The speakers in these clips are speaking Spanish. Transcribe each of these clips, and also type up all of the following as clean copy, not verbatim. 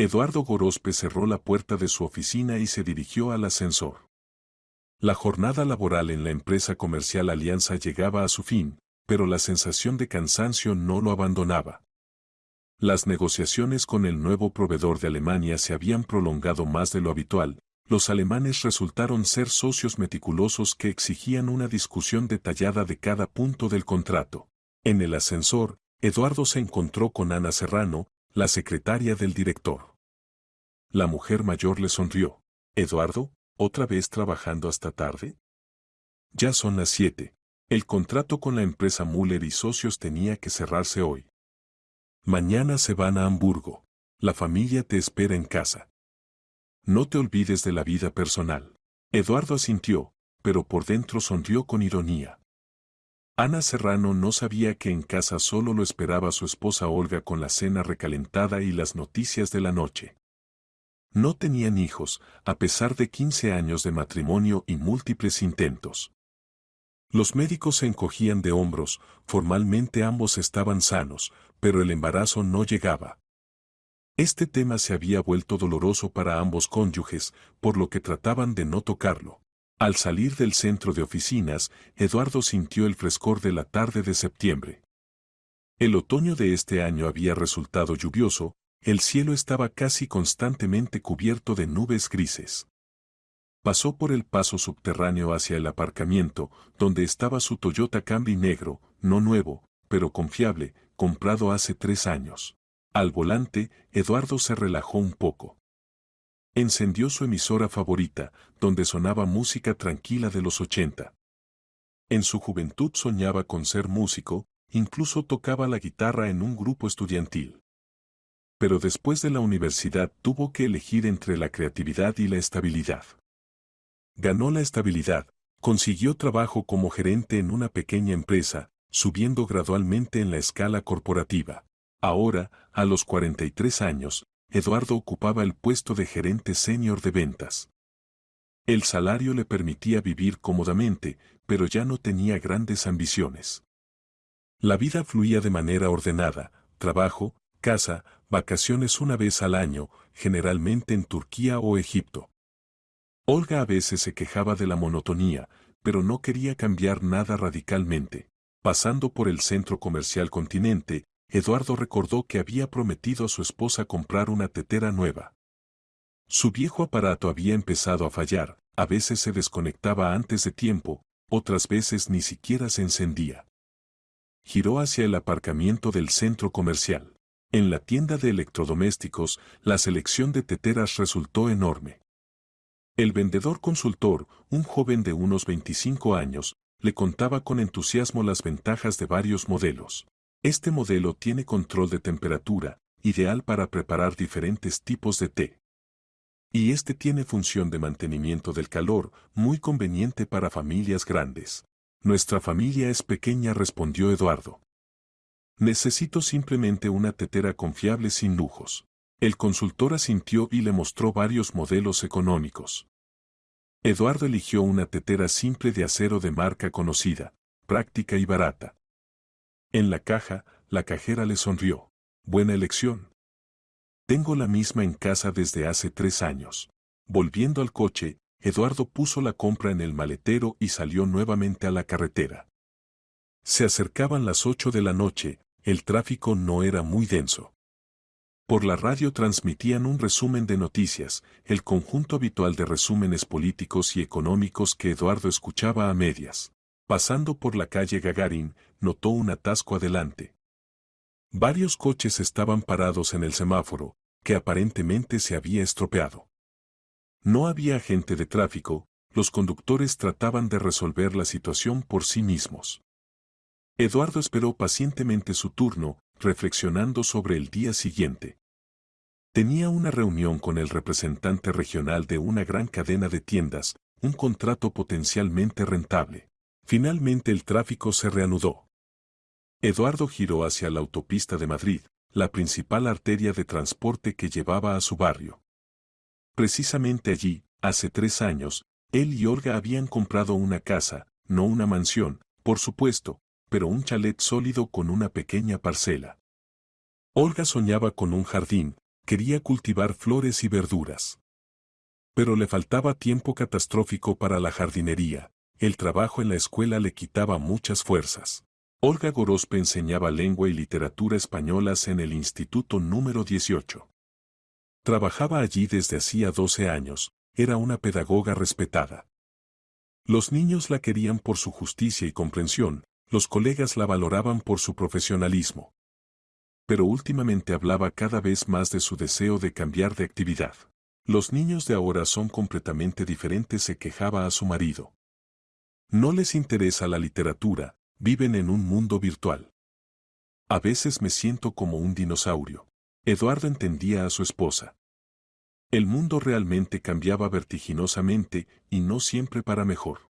Eduardo Gorospe cerró la puerta de su oficina y se dirigió al ascensor. La jornada laboral en la empresa comercial Alianza llegaba a su fin, pero la sensación de cansancio no lo abandonaba. Las negociaciones con el nuevo proveedor de Alemania se habían prolongado más de lo habitual. Los alemanes resultaron ser socios meticulosos que exigían una discusión detallada de cada punto del contrato. En el ascensor, Eduardo se encontró con Ana Serrano, la secretaria del director. La mujer mayor le sonrió. «Eduardo, ¿otra vez trabajando hasta tarde?» «Ya son las 7. El contrato con la empresa Müller y Socios tenía que cerrarse hoy. Mañana se van a Hamburgo. La familia te espera en casa. No te olvides de la vida personal». Eduardo asintió, pero por dentro sonrió con ironía. Ana Serrano no sabía que en casa solo lo esperaba su esposa Olga con la cena recalentada y las noticias de la noche. No tenían hijos, a pesar de 15 años de matrimonio y múltiples intentos. Los médicos se encogían de hombros, formalmente ambos estaban sanos, pero el embarazo no llegaba. Este tema se había vuelto doloroso para ambos cónyuges, por lo que trataban de no tocarlo. Al salir del centro de oficinas, Eduardo sintió el frescor de la tarde de septiembre. El otoño de este año había resultado lluvioso, el cielo estaba casi constantemente cubierto de nubes grises. Pasó por el paso subterráneo hacia el aparcamiento, donde estaba su Toyota Camry negro, no nuevo, pero confiable, comprado hace 3 años. Al volante, Eduardo se relajó un poco. Encendió su emisora favorita, donde sonaba música tranquila de los 80. En su juventud soñaba con ser músico, incluso tocaba la guitarra en un grupo estudiantil. Pero después de la universidad tuvo que elegir entre la creatividad y la estabilidad. Ganó la estabilidad, consiguió trabajo como gerente en una pequeña empresa, subiendo gradualmente en la escala corporativa. Ahora, a los 43 años, Eduardo ocupaba el puesto de gerente senior de ventas. El salario le permitía vivir cómodamente, pero ya no tenía grandes ambiciones. La vida fluía de manera ordenada, trabajo, casa, vacaciones una vez al año, generalmente en Turquía o Egipto. Olga a veces se quejaba de la monotonía, pero no quería cambiar nada radicalmente. Pasando por el centro comercial Continente, Eduardo recordó que había prometido a su esposa comprar una tetera nueva. Su viejo aparato había empezado a fallar, a veces se desconectaba antes de tiempo, otras veces ni siquiera se encendía. Giró hacia el aparcamiento del centro comercial. En la tienda de electrodomésticos, la selección de teteras resultó enorme. El vendedor consultor, un joven de unos 25 años, le contaba con entusiasmo las ventajas de varios modelos. Este modelo tiene control de temperatura, ideal para preparar diferentes tipos de té. Y este tiene función de mantenimiento del calor, muy conveniente para familias grandes. Nuestra familia es pequeña, respondió Eduardo. Necesito simplemente una tetera confiable sin lujos. El consultor asintió y le mostró varios modelos económicos. Eduardo eligió una tetera simple de acero de marca conocida, práctica y barata. En la caja, la cajera le sonrió. Buena elección. Tengo la misma en casa desde hace 3 años. Volviendo al coche, Eduardo puso la compra en el maletero y salió nuevamente a la carretera. Se acercaban las 8 de la noche, el tráfico no era muy denso. Por la radio transmitían un resumen de noticias, el conjunto habitual de resúmenes políticos y económicos que Eduardo escuchaba a medias. Pasando por la calle Gagarin, notó un atasco adelante. Varios coches estaban parados en el semáforo, que aparentemente se había estropeado. No había agente de tráfico, los conductores trataban de resolver la situación por sí mismos. Eduardo esperó pacientemente su turno, reflexionando sobre el día siguiente. Tenía una reunión con el representante regional de una gran cadena de tiendas, un contrato potencialmente rentable. Finalmente el tráfico se reanudó. Eduardo giró hacia la autopista de Madrid, la principal arteria de transporte que llevaba a su barrio. Precisamente allí, hace 3 años, él y Olga habían comprado una casa, no una mansión, por supuesto, pero un chalet sólido con una pequeña parcela. Olga soñaba con un jardín, Quería cultivar flores y verduras. Pero le faltaba tiempo catastrófico para la jardinería. El trabajo en la escuela le quitaba muchas fuerzas. Olga Gorospe enseñaba lengua y literatura españolas en el Instituto número 18. Trabajaba allí desde hacía 12 años, era una pedagoga respetada. Los niños la querían por su justicia y comprensión, los colegas la valoraban por su profesionalismo. Pero últimamente hablaba cada vez más de su deseo de cambiar de actividad. Los niños de ahora son completamente diferentes, se quejaba a su marido. No les interesa la literatura, viven en un mundo virtual. A veces me siento como un dinosaurio. Eduardo entendía a su esposa. El mundo realmente cambiaba vertiginosamente y no siempre para mejor.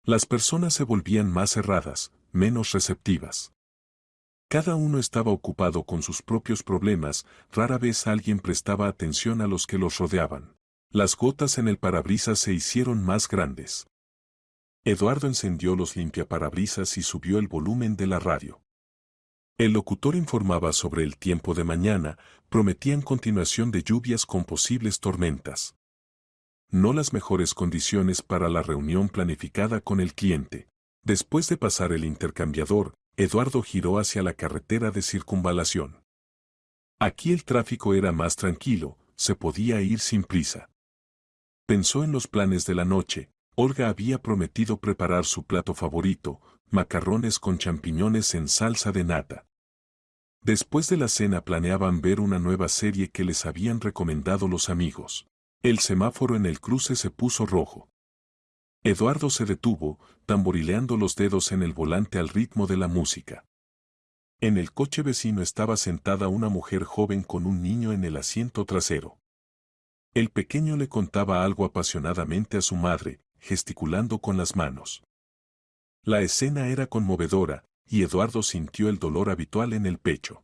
Las personas se volvían más cerradas, menos receptivas. Cada uno estaba ocupado con sus propios problemas, rara vez alguien prestaba atención a los que los rodeaban. Las gotas en el parabrisas se hicieron más grandes. Eduardo encendió los limpiaparabrisas y subió el volumen de la radio. El locutor informaba sobre el tiempo de mañana, prometían continuación de lluvias con posibles tormentas. No las mejores condiciones para la reunión planificada con el cliente. Después de pasar el intercambiador, Eduardo giró hacia la carretera de circunvalación. Aquí el tráfico era más tranquilo, se podía ir sin prisa. Pensó en los planes de la noche. Olga había prometido preparar su plato favorito, macarrones con champiñones en salsa de nata. Después de la cena planeaban ver una nueva serie que les habían recomendado los amigos. El semáforo en el cruce se puso rojo. Eduardo se detuvo, tamborileando los dedos en el volante al ritmo de la música. En el coche vecino estaba sentada una mujer joven con un niño en el asiento trasero. El pequeño le contaba algo apasionadamente a su madre, gesticulando con las manos. La escena era conmovedora, y Eduardo sintió el dolor habitual en el pecho.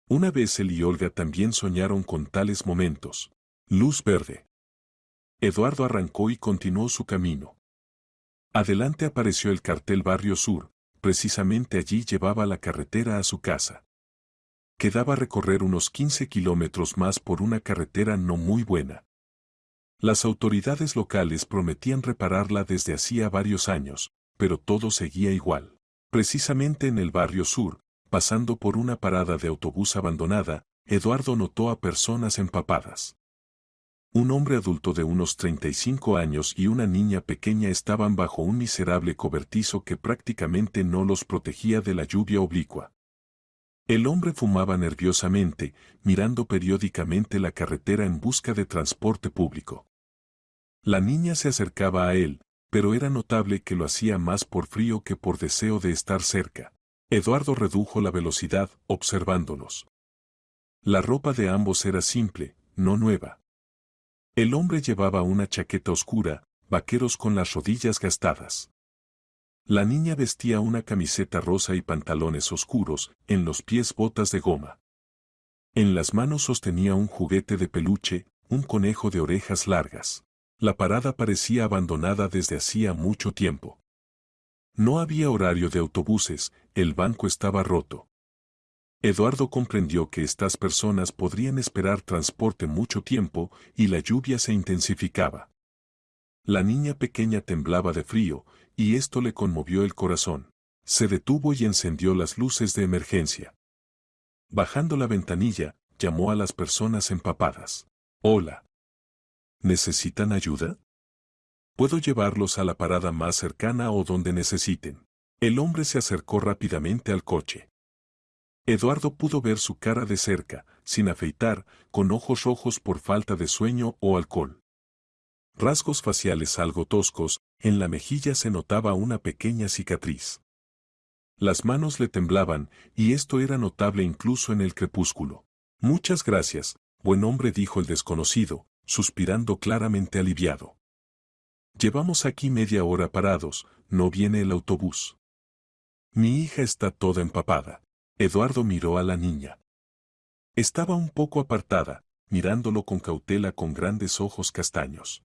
Una vez él y Olga también soñaron con tales momentos. Luz verde. Eduardo arrancó y continuó su camino. Adelante apareció el cartel Barrio Sur, precisamente allí llevaba la carretera a su casa. Quedaba recorrer unos 15 kilómetros más por una carretera no muy buena. Las autoridades locales prometían repararla desde hacía varios años, pero todo seguía igual. Precisamente en el Barrio Sur, pasando por una parada de autobús abandonada, Eduardo notó a personas empapadas. Un hombre adulto de unos 35 años y una niña pequeña estaban bajo un miserable cobertizo que prácticamente no los protegía de la lluvia oblicua. El hombre fumaba nerviosamente, mirando periódicamente la carretera en busca de transporte público. La niña se acercaba a él, pero era notable que lo hacía más por frío que por deseo de estar cerca. Eduardo redujo la velocidad, observándolos. La ropa de ambos era simple, no nueva. El hombre llevaba una chaqueta oscura, vaqueros con las rodillas gastadas. La niña vestía una camiseta rosa y pantalones oscuros, en los pies botas de goma. En las manos sostenía un juguete de peluche, un conejo de orejas largas. La parada parecía abandonada desde hacía mucho tiempo. No había horario de autobuses, el banco estaba roto. Eduardo comprendió que estas personas podrían esperar transporte mucho tiempo y la lluvia se intensificaba. La niña pequeña temblaba de frío, y esto le conmovió el corazón. Se detuvo y encendió las luces de emergencia. Bajando la ventanilla, llamó a las personas empapadas. Hola. ¿Necesitan ayuda? Puedo llevarlos a la parada más cercana o donde necesiten. El hombre se acercó rápidamente al coche. Eduardo pudo ver su cara de cerca, sin afeitar, con ojos rojos por falta de sueño o alcohol. Rasgos faciales algo toscos, en la mejilla se notaba una pequeña cicatriz. Las manos le temblaban, y esto era notable incluso en el crepúsculo. Muchas gracias, buen hombre, dijo el desconocido, suspirando claramente aliviado. Llevamos aquí media hora parados, no viene el autobús. Mi hija está toda empapada. Eduardo miró a la niña. Estaba un poco apartada, mirándolo con cautela con grandes ojos castaños.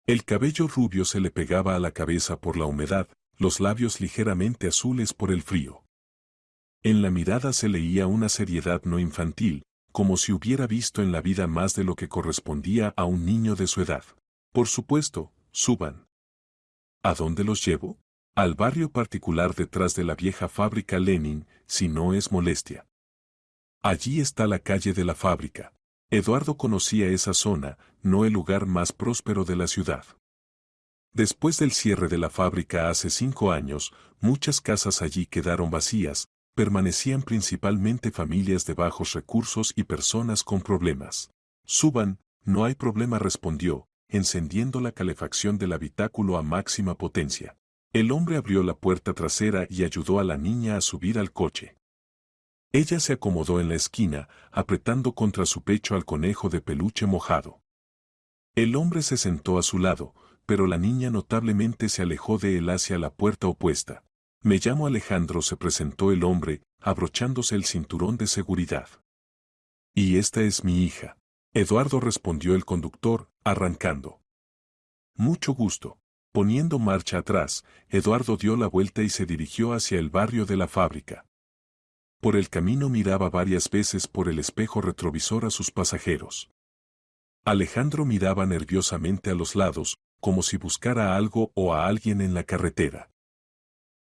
El cabello rubio se le pegaba a la cabeza por la humedad, los labios ligeramente azules por el frío. En la mirada se leía una seriedad no infantil, como si hubiera visto en la vida más de lo que correspondía a un niño de su edad. Por supuesto, suban. ¿A dónde los llevo? Al barrio particular detrás de la vieja fábrica Lenin, si no es molestia. Allí está la calle de la fábrica. Eduardo conocía esa zona, no el lugar más próspero de la ciudad. Después del cierre de la fábrica hace 5 años, muchas casas allí quedaron vacías, permanecían principalmente familias de bajos recursos y personas con problemas. Suban, no hay problema, respondió, encendiendo la calefacción del habitáculo a máxima potencia. El hombre abrió la puerta trasera y ayudó a la niña a subir al coche. Ella se acomodó en la esquina, apretando contra su pecho al conejo de peluche mojado. El hombre se sentó a su lado, pero la niña notablemente se alejó de él hacia la puerta opuesta. Me llamo Alejandro, se presentó el hombre, abrochándose el cinturón de seguridad. Y esta es mi hija. Eduardo, respondió el conductor, arrancando. Mucho gusto. Poniendo marcha atrás, Eduardo dio la vuelta y se dirigió hacia el barrio de la fábrica. Por el camino miraba varias veces por el espejo retrovisor a sus pasajeros. Alejandro miraba nerviosamente a los lados, como si buscara algo o a alguien en la carretera.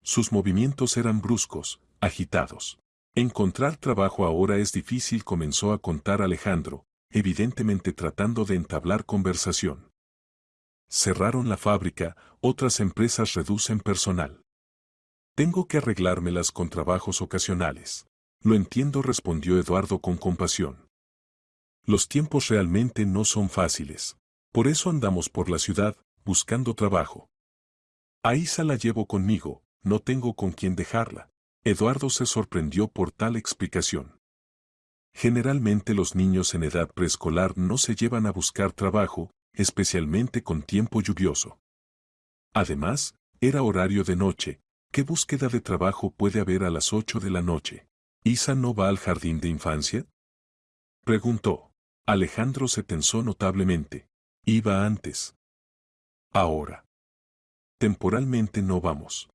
Sus movimientos eran bruscos, agitados. Encontrar trabajo ahora es difícil, comenzó a contar Alejandro, evidentemente tratando de entablar conversación. Cerraron la fábrica, otras empresas reducen personal. Tengo que arreglármelas con trabajos ocasionales. Lo entiendo, respondió Eduardo con compasión. Los tiempos realmente no son fáciles. Por eso andamos por la ciudad, buscando trabajo. A Isa la llevo conmigo, no tengo con quién dejarla. Eduardo se sorprendió por tal explicación. Generalmente los niños en edad preescolar no se llevan a buscar trabajo, especialmente con tiempo lluvioso. Además, era horario de noche. ¿Qué búsqueda de trabajo puede haber a las 8 de la noche? ¿Isa no va al jardín de infancia?, preguntó. Alejandro se tensó notablemente. Iba antes. Ahora. Temporalmente no vamos.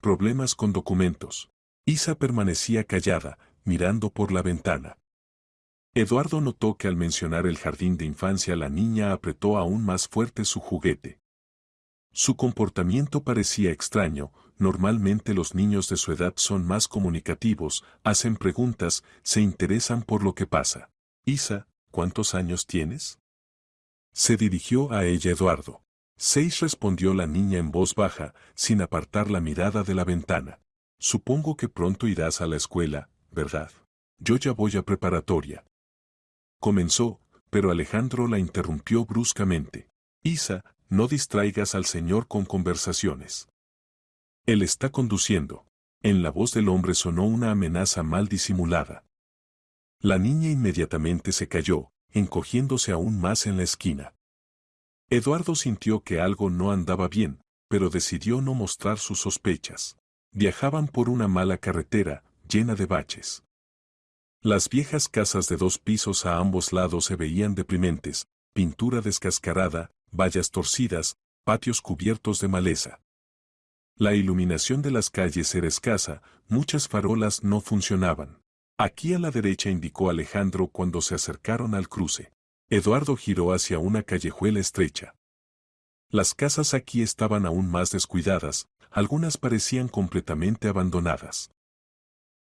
Problemas con documentos. Isa permanecía callada, mirando por la ventana. Eduardo notó que al mencionar el jardín de infancia la niña apretó aún más fuerte su juguete. Su comportamiento parecía extraño. Normalmente los niños de su edad son más comunicativos, hacen preguntas, se interesan por lo que pasa. Isa, ¿cuántos años tienes? Se dirigió a ella Eduardo. 6, respondió la niña en voz baja, sin apartar la mirada de la ventana. Supongo que pronto irás a la escuela, ¿verdad? Yo ya voy a preparatoria. Comenzó, pero Alejandro la interrumpió bruscamente. Isa, no distraigas al señor con conversaciones. Él está conduciendo. En la voz del hombre sonó una amenaza mal disimulada. La niña inmediatamente se calló, encogiéndose aún más en la esquina. Eduardo sintió que algo no andaba bien, pero decidió no mostrar sus sospechas. Viajaban por una mala carretera, llena de baches. Las viejas casas de 2 pisos a ambos lados se veían deprimentes, pintura descascarada, vallas torcidas, patios cubiertos de maleza. La iluminación de las calles era escasa, muchas farolas no funcionaban. Aquí a la derecha, indicó Alejandro cuando se acercaron al cruce. Eduardo giró hacia una callejuela estrecha. Las casas aquí estaban aún más descuidadas, algunas parecían completamente abandonadas.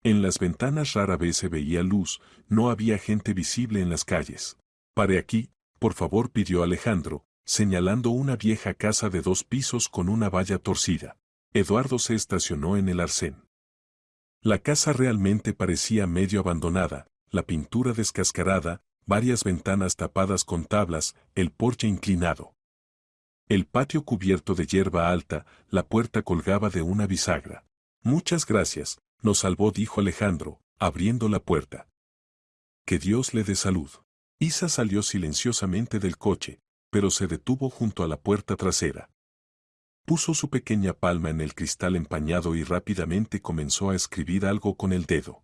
En las ventanas rara vez se veía luz, no había gente visible en las calles. Pare aquí, por favor, pidió Alejandro, señalando una vieja casa de 2 pisos con una valla torcida. Eduardo se estacionó en el arcén. La casa realmente parecía medio abandonada, la pintura descascarada, varias ventanas tapadas con tablas, el porche inclinado. El patio cubierto de hierba alta, la puerta colgaba de una bisagra. Muchas gracias, nos salvó, dijo Alejandro, abriendo la puerta. Que Dios le dé salud. Isa salió silenciosamente del coche, pero se detuvo junto a la puerta trasera. Puso su pequeña palma en el cristal empañado y rápidamente comenzó a escribir algo con el dedo.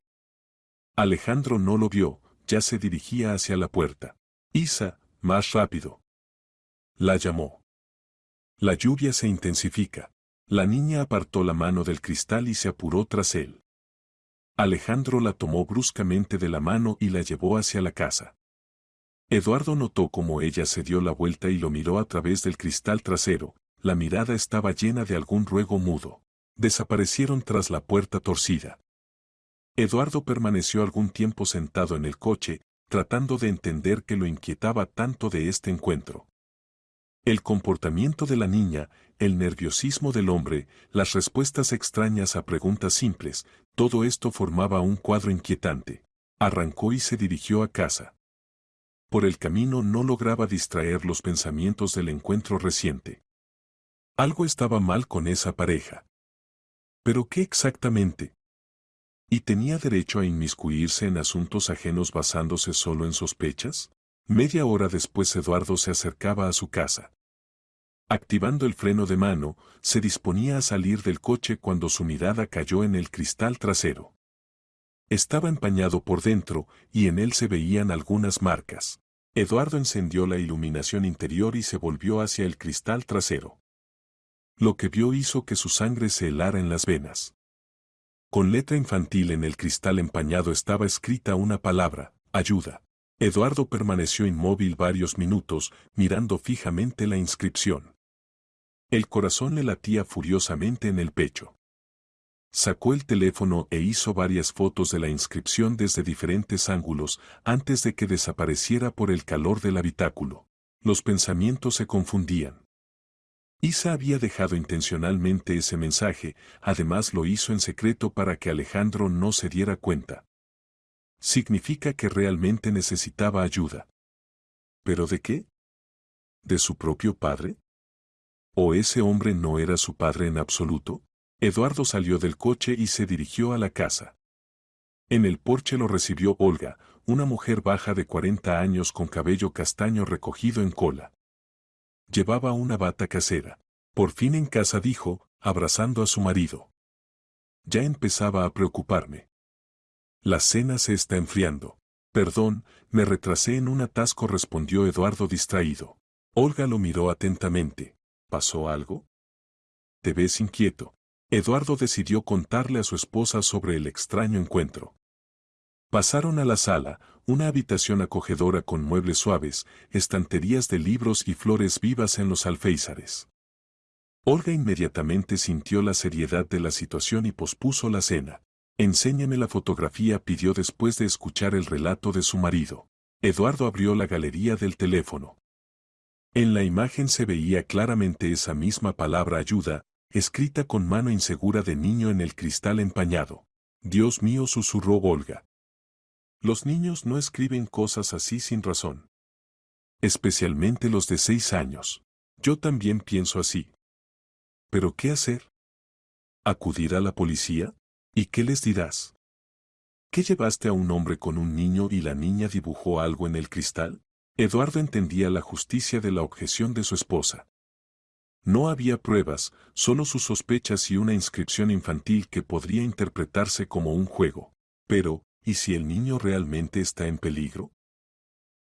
Alejandro no lo vio, ya se dirigía hacia la puerta. Isa, más rápido. La llamó. La lluvia se intensifica. La niña apartó la mano del cristal y se apuró tras él. Alejandro la tomó bruscamente de la mano y la llevó hacia la casa. Eduardo notó cómo ella se dio la vuelta y lo miró a través del cristal trasero. La mirada estaba llena de algún ruego mudo. Desaparecieron tras la puerta torcida. Eduardo permaneció algún tiempo sentado en el coche, tratando de entender qué lo inquietaba tanto de este encuentro. El comportamiento de la niña, el nerviosismo del hombre, las respuestas extrañas a preguntas simples, todo esto formaba un cuadro inquietante. Arrancó y se dirigió a casa. Por el camino no lograba distraer los pensamientos del encuentro reciente. Algo estaba mal con esa pareja. ¿Pero qué exactamente? ¿Y tenía derecho a inmiscuirse en asuntos ajenos basándose solo en sospechas? Media hora después Eduardo se acercaba a su casa. Activando el freno de mano, se disponía a salir del coche cuando su mirada cayó en el cristal trasero. Estaba empañado por dentro y en él se veían algunas marcas. Eduardo encendió la iluminación interior y se volvió hacia el cristal trasero. Lo que vio hizo que su sangre se helara en las venas. Con letra infantil en el cristal empañado estaba escrita una palabra: ayuda. Eduardo permaneció inmóvil varios minutos, mirando fijamente la inscripción. El corazón le latía furiosamente en el pecho. Sacó el teléfono e hizo varias fotos de la inscripción desde diferentes ángulos antes de que desapareciera por el calor del habitáculo. Los pensamientos se confundían. Isa había dejado intencionalmente ese mensaje, además lo hizo en secreto para que Alejandro no se diera cuenta. Significa que realmente necesitaba ayuda. ¿Pero de qué? ¿De su propio padre? ¿O ese hombre no era su padre en absoluto? Eduardo salió del coche y se dirigió a la casa. En el porche lo recibió Olga, una mujer baja de 40 años con cabello castaño recogido en cola. Llevaba una bata casera. Por fin en casa, dijo, abrazando a su marido. Ya empezaba a preocuparme. La cena se está enfriando. Perdón, me retrasé en un atasco, respondió Eduardo distraído. Olga lo miró atentamente. ¿Pasó algo? Te ves inquieto. Eduardo decidió contarle a su esposa sobre el extraño encuentro. Pasaron a la sala, una habitación acogedora con muebles suaves, estanterías de libros y flores vivas en los alféizares. Olga inmediatamente sintió la seriedad de la situación y pospuso la cena. Enséñame la fotografía, pidió después de escuchar el relato de su marido. Eduardo abrió la galería del teléfono. En la imagen se veía claramente esa misma palabra ayuda, escrita con mano insegura de niño en el cristal empañado. Dios mío, susurró Olga. Los niños no escriben cosas así sin razón. Especialmente los de 6 años. Yo también pienso así. ¿Pero qué hacer? ¿Acudir a la policía? ¿Y qué les dirás? ¿Qué llevaste a un hombre con un niño y la niña dibujó algo en el cristal? Eduardo entendía la justicia de la objeción de su esposa. No había pruebas, solo sus sospechas y una inscripción infantil que podría interpretarse como un juego. Pero, ¿y si el niño realmente está en peligro?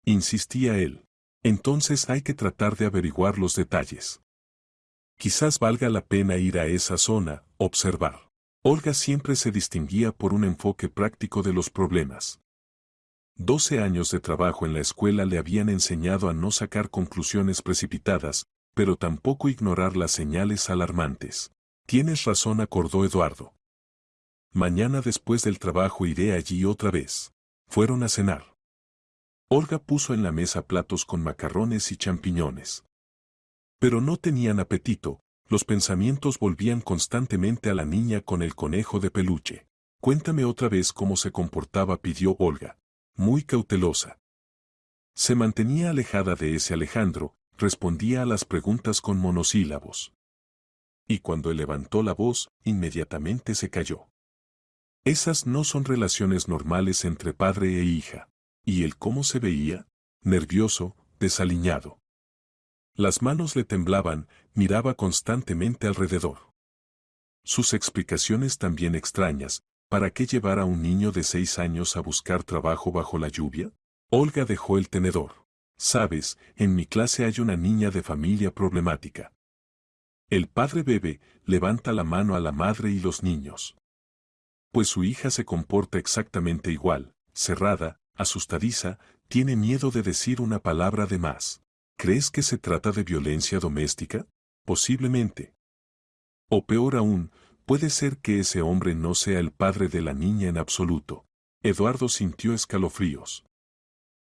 Insistía él. Entonces hay que tratar de averiguar los detalles. Quizás valga la pena ir a esa zona, observar. Olga siempre se distinguía por un enfoque práctico de los problemas. 12 años de trabajo en la escuela le habían enseñado a no sacar conclusiones precipitadas, pero tampoco ignorar las señales alarmantes. Tienes razón, acordó Eduardo. Mañana después del trabajo iré allí otra vez. Fueron a cenar. Olga puso en la mesa platos con macarrones y champiñones. Pero no tenían apetito, los pensamientos volvían constantemente a la niña con el conejo de peluche. Cuéntame otra vez cómo se comportaba, pidió Olga, muy cautelosa. Se mantenía alejada de ese Alejandro, respondía a las preguntas con monosílabos. Y cuando él levantó la voz, inmediatamente se calló. Esas no son relaciones normales entre padre e hija. ¿Y él cómo se veía? Nervioso, desaliñado. Las manos le temblaban, miraba constantemente alrededor. Sus explicaciones también extrañas. ¿Para qué llevar a un niño de 6 años a buscar trabajo bajo la lluvia? Olga dejó el tenedor. Sabes, en mi clase hay una niña de familia problemática. El padre bebe, levanta la mano a la madre y los niños. Pues su hija se comporta exactamente igual, cerrada, asustadiza, tiene miedo de decir una palabra de más. ¿Crees que se trata de violencia doméstica? Posiblemente. O peor aún, puede ser que ese hombre no sea el padre de la niña en absoluto. Eduardo sintió escalofríos.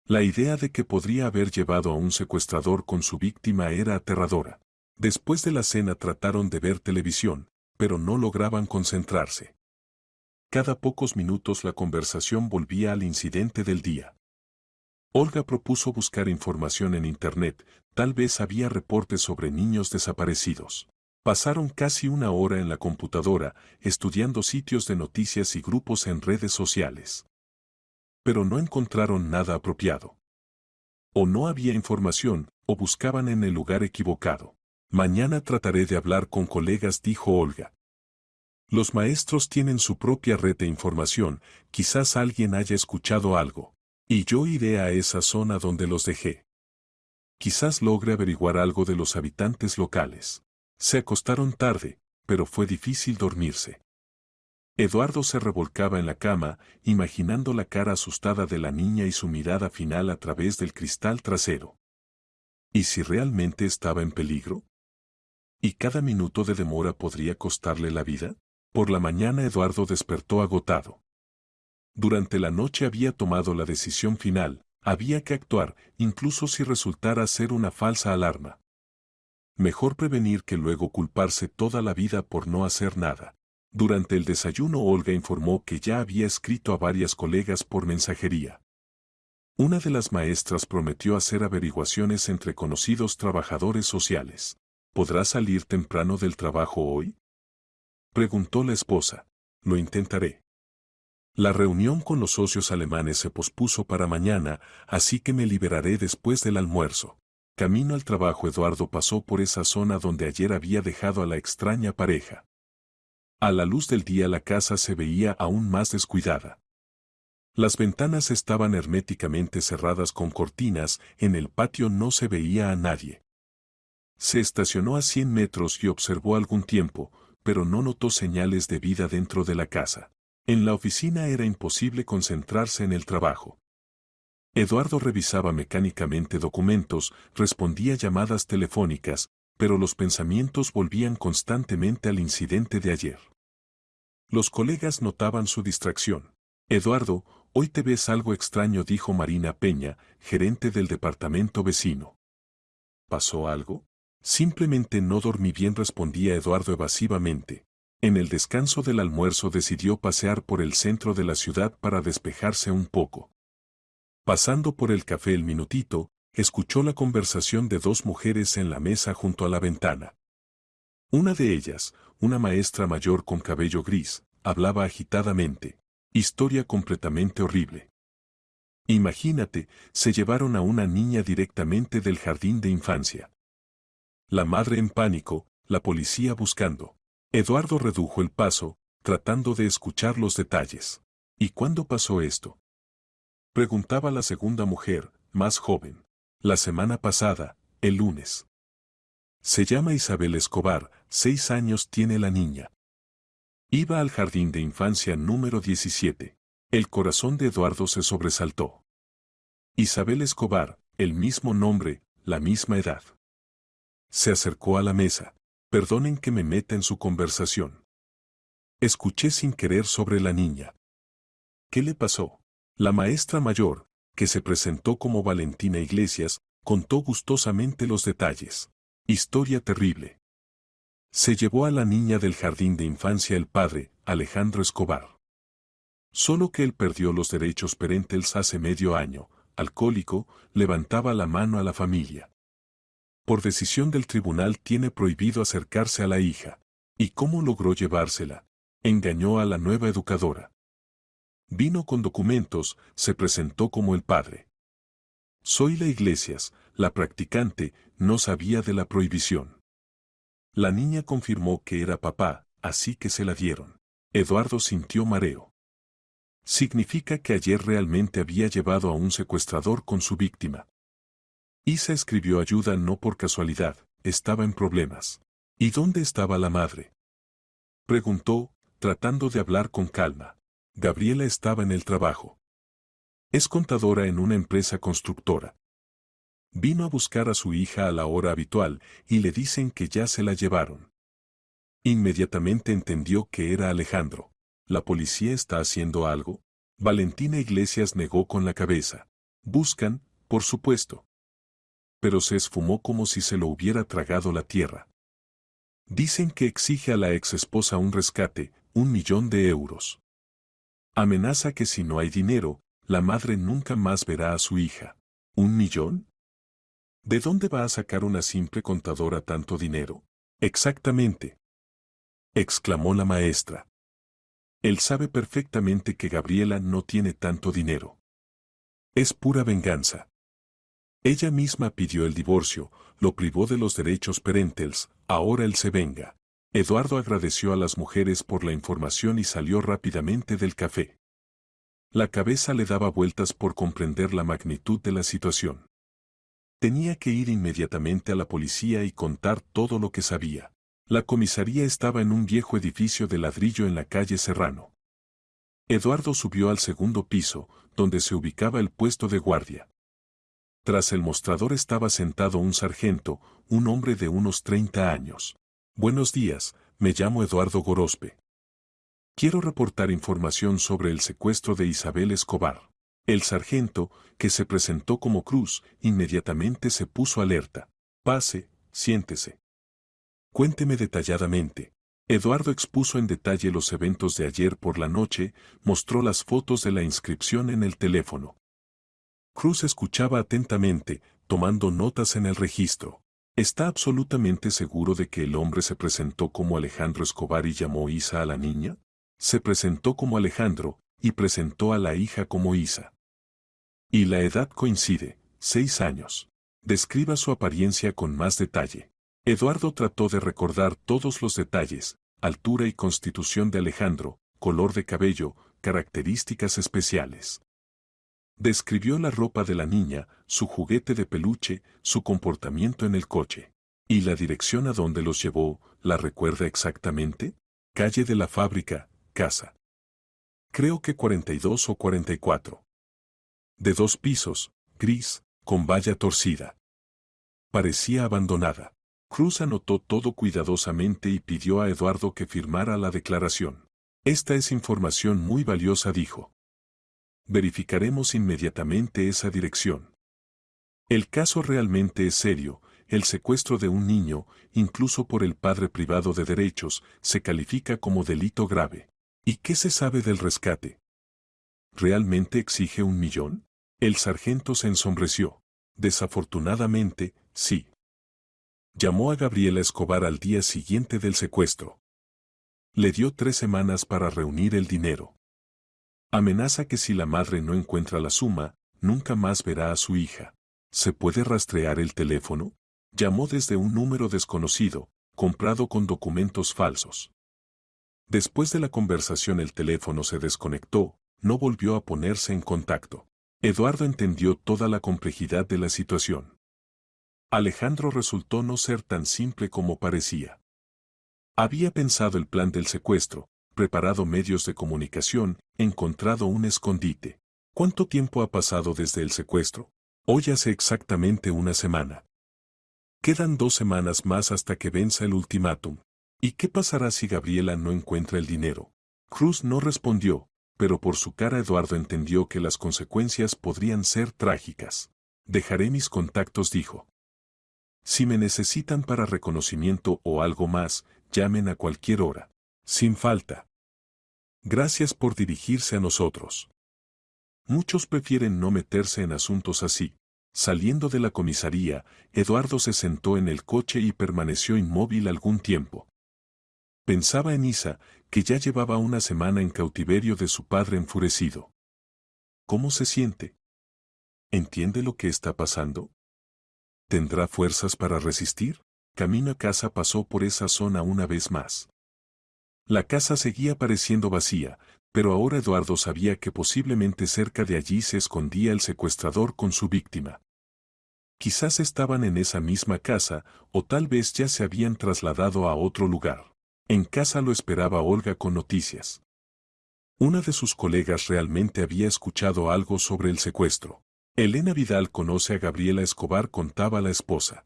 La idea de que podría haber llevado a un secuestrador con su víctima era aterradora. Después de la cena trataron de ver televisión, pero no lograban concentrarse. Cada pocos minutos la conversación volvía al incidente del día. Olga propuso buscar información en Internet, tal vez había reportes sobre niños desaparecidos. Pasaron casi una hora en la computadora, estudiando sitios de noticias y grupos en redes sociales. Pero no encontraron nada apropiado. O no había información, o buscaban en el lugar equivocado. Mañana trataré de hablar con colegas, dijo Olga. Los maestros tienen su propia red de información, quizás alguien haya escuchado algo. Y yo iré a esa zona donde los dejé. Quizás logre averiguar algo de los habitantes locales. Se acostaron tarde, pero fue difícil dormirse. Eduardo se revolcaba en la cama, imaginando la cara asustada de la niña y su mirada final a través del cristal trasero. ¿Y si realmente estaba en peligro? ¿Y cada minuto de demora podría costarle la vida? Por la mañana Eduardo despertó agotado. Durante la noche había tomado la decisión final, había que actuar, incluso si resultara ser una falsa alarma. Mejor prevenir que luego culparse toda la vida por no hacer nada. Durante el desayuno Olga informó que ya había escrito a varias colegas por mensajería. Una de las maestras prometió hacer averiguaciones entre conocidos trabajadores sociales. ¿Podrá salir temprano del trabajo hoy?, preguntó la esposa. Lo intentaré. La reunión con los socios alemanes se pospuso para mañana, así que me liberaré después del almuerzo. Camino al trabajo Eduardo pasó por esa zona donde ayer había dejado a la extraña pareja. A la luz del día la casa se veía aún más descuidada. Las ventanas estaban herméticamente cerradas con cortinas, en el patio no se veía a nadie. Se estacionó a 100 metros y observó algún tiempo, pero no notó señales de vida dentro de la casa. En la oficina era imposible concentrarse en el trabajo. Eduardo revisaba mecánicamente documentos, respondía llamadas telefónicas, pero los pensamientos volvían constantemente al incidente de ayer. Los colegas notaban su distracción. Eduardo, hoy te ves algo extraño, dijo Marina Peña, gerente del departamento vecino. ¿Pasó algo? Simplemente no dormí bien, respondía Eduardo evasivamente. En el descanso del almuerzo decidió pasear por el centro de la ciudad para despejarse un poco. Pasando por el café El Minutito, escuchó la conversación de dos mujeres en la mesa junto a la ventana. Una de ellas, una maestra mayor con cabello gris, hablaba agitadamente. Historia completamente horrible. Imagínate, se llevaron a una niña directamente del jardín de infancia. La madre en pánico, la policía buscando. Eduardo redujo el paso, tratando de escuchar los detalles. ¿Y cuándo pasó esto?, preguntaba la segunda mujer, más joven. La semana pasada, el lunes. Se llama Isabel Escobar, 6 años tiene la niña. Iba al jardín de infancia número 17. El corazón de Eduardo se sobresaltó. Isabel Escobar, el mismo nombre, la misma edad. Se acercó a la mesa. Perdonen que me meta en su conversación. Escuché sin querer sobre la niña. ¿Qué le pasó? La maestra mayor, que se presentó como Valentina Iglesias, contó gustosamente los detalles. Historia terrible. Se llevó a la niña del jardín de infancia el padre, Alejandro Escobar. Solo que él perdió los derechos parentales hace medio año, alcohólico, levantaba la mano a la familia. Por decisión del tribunal tiene prohibido acercarse a la hija. ¿Y cómo logró llevársela? Engañó a la nueva educadora. Vino con documentos, se presentó como el padre. Soy la Iglesias, la practicante, no sabía de la prohibición. La niña confirmó que era papá, así que se la dieron. Eduardo sintió mareo. Significa que ayer realmente había llevado a un secuestrador con su víctima. Isa escribió ayuda no por casualidad, estaba en problemas. ¿Y dónde estaba la madre?, preguntó, tratando de hablar con calma. Gabriela estaba en el trabajo. Es contadora en una empresa constructora. Vino a buscar a su hija a la hora habitual y le dicen que ya se la llevaron. Inmediatamente entendió que era Alejandro. ¿La policía está haciendo algo? Valentina Iglesias negó con la cabeza. Buscan, por supuesto. Pero se esfumó como si se lo hubiera tragado la tierra. Dicen que exige a la exesposa un rescate, 1.000.000 de euros. Amenaza que si no hay dinero, la madre nunca más verá a su hija. ¿1.000.000? ¿De dónde va a sacar una simple contadora tanto dinero? Exactamente, exclamó la maestra. Él sabe perfectamente que Gabriela no tiene tanto dinero. Es pura venganza. Ella misma pidió el divorcio, lo privó de los derechos parentales, ahora él se venga. Eduardo agradeció a las mujeres por la información y salió rápidamente del café. La cabeza le daba vueltas por comprender la magnitud de la situación. Tenía que ir inmediatamente a la policía y contar todo lo que sabía. La comisaría estaba en un viejo edificio de ladrillo en la calle Serrano. Eduardo subió al segundo piso, donde se ubicaba el puesto de guardia. Tras el mostrador estaba sentado un sargento, un hombre de unos 30 años. Buenos días, me llamo Eduardo Gorospe. Quiero reportar información sobre el secuestro de Isabel Escobar. El sargento, que se presentó como Cruz, inmediatamente se puso alerta. Pase, siéntese. Cuénteme detalladamente. Eduardo expuso en detalle los eventos de ayer por la noche, mostró las fotos de la inscripción en el teléfono. Cruz escuchaba atentamente, tomando notas en el registro. ¿Está absolutamente seguro de que el hombre se presentó como Alejandro Escobar y llamó Isa a la niña? Se presentó como Alejandro, y presentó a la hija como Isa. Y la edad coincide, 6 años. Describa su apariencia con más detalle. Eduardo trató de recordar todos los detalles, altura y constitución de Alejandro, color de cabello, características especiales. Describió la ropa de la niña, su juguete de peluche, su comportamiento en el coche. ¿Y la dirección a donde los llevó, la recuerda exactamente? Calle de la Fábrica, casa. Creo que 42 o 44. De 2 pisos, gris, con valla torcida. Parecía abandonada. Cruz anotó todo cuidadosamente y pidió a Eduardo que firmara la declaración. Esta es información muy valiosa, dijo. Verificaremos inmediatamente esa dirección. El caso realmente es serio, el secuestro de un niño, incluso por el padre privado de derechos, se califica como delito grave. ¿Y qué se sabe del rescate? ¿Realmente exige 1.000.000? El sargento se ensombreció. Desafortunadamente, sí. Llamó a Gabriela Escobar al día siguiente del secuestro. Le dio 3 semanas para reunir el dinero. Amenaza que si la madre no encuentra la suma, nunca más verá a su hija. ¿Se puede rastrear el teléfono? Llamó desde un número desconocido, comprado con documentos falsos. Después de la conversación el teléfono se desconectó, no volvió a ponerse en contacto. Eduardo entendió toda la complejidad de la situación. Alejandro resultó no ser tan simple como parecía. Había pensado el plan del secuestro, preparado medios de comunicación, encontrado un escondite. ¿Cuánto tiempo ha pasado desde el secuestro? Hoy hace exactamente 1 semana. Quedan 2 semanas más hasta que venza el ultimátum. ¿Y qué pasará si Gabriela no encuentra el dinero? Cruz no respondió, pero por su cara Eduardo entendió que las consecuencias podrían ser trágicas. Dejaré mis contactos, dijo. Si me necesitan para reconocimiento o algo más, llamen a cualquier hora. Sin falta. Gracias por dirigirse a nosotros. Muchos prefieren no meterse en asuntos así. Saliendo de la comisaría, Eduardo se sentó en el coche y permaneció inmóvil algún tiempo. Pensaba en Isa, que ya llevaba 1 semana en cautiverio de su padre enfurecido. ¿Cómo se siente? ¿Entiende lo que está pasando? ¿Tendrá fuerzas para resistir? Camino a casa pasó por esa zona una vez más. La casa seguía pareciendo vacía, pero ahora Eduardo sabía que posiblemente cerca de allí se escondía el secuestrador con su víctima. Quizás estaban en esa misma casa, o tal vez ya se habían trasladado a otro lugar. En casa lo esperaba Olga con noticias. Una de sus colegas realmente había escuchado algo sobre el secuestro. Elena Vidal conoce a Gabriela Escobar, contaba la esposa.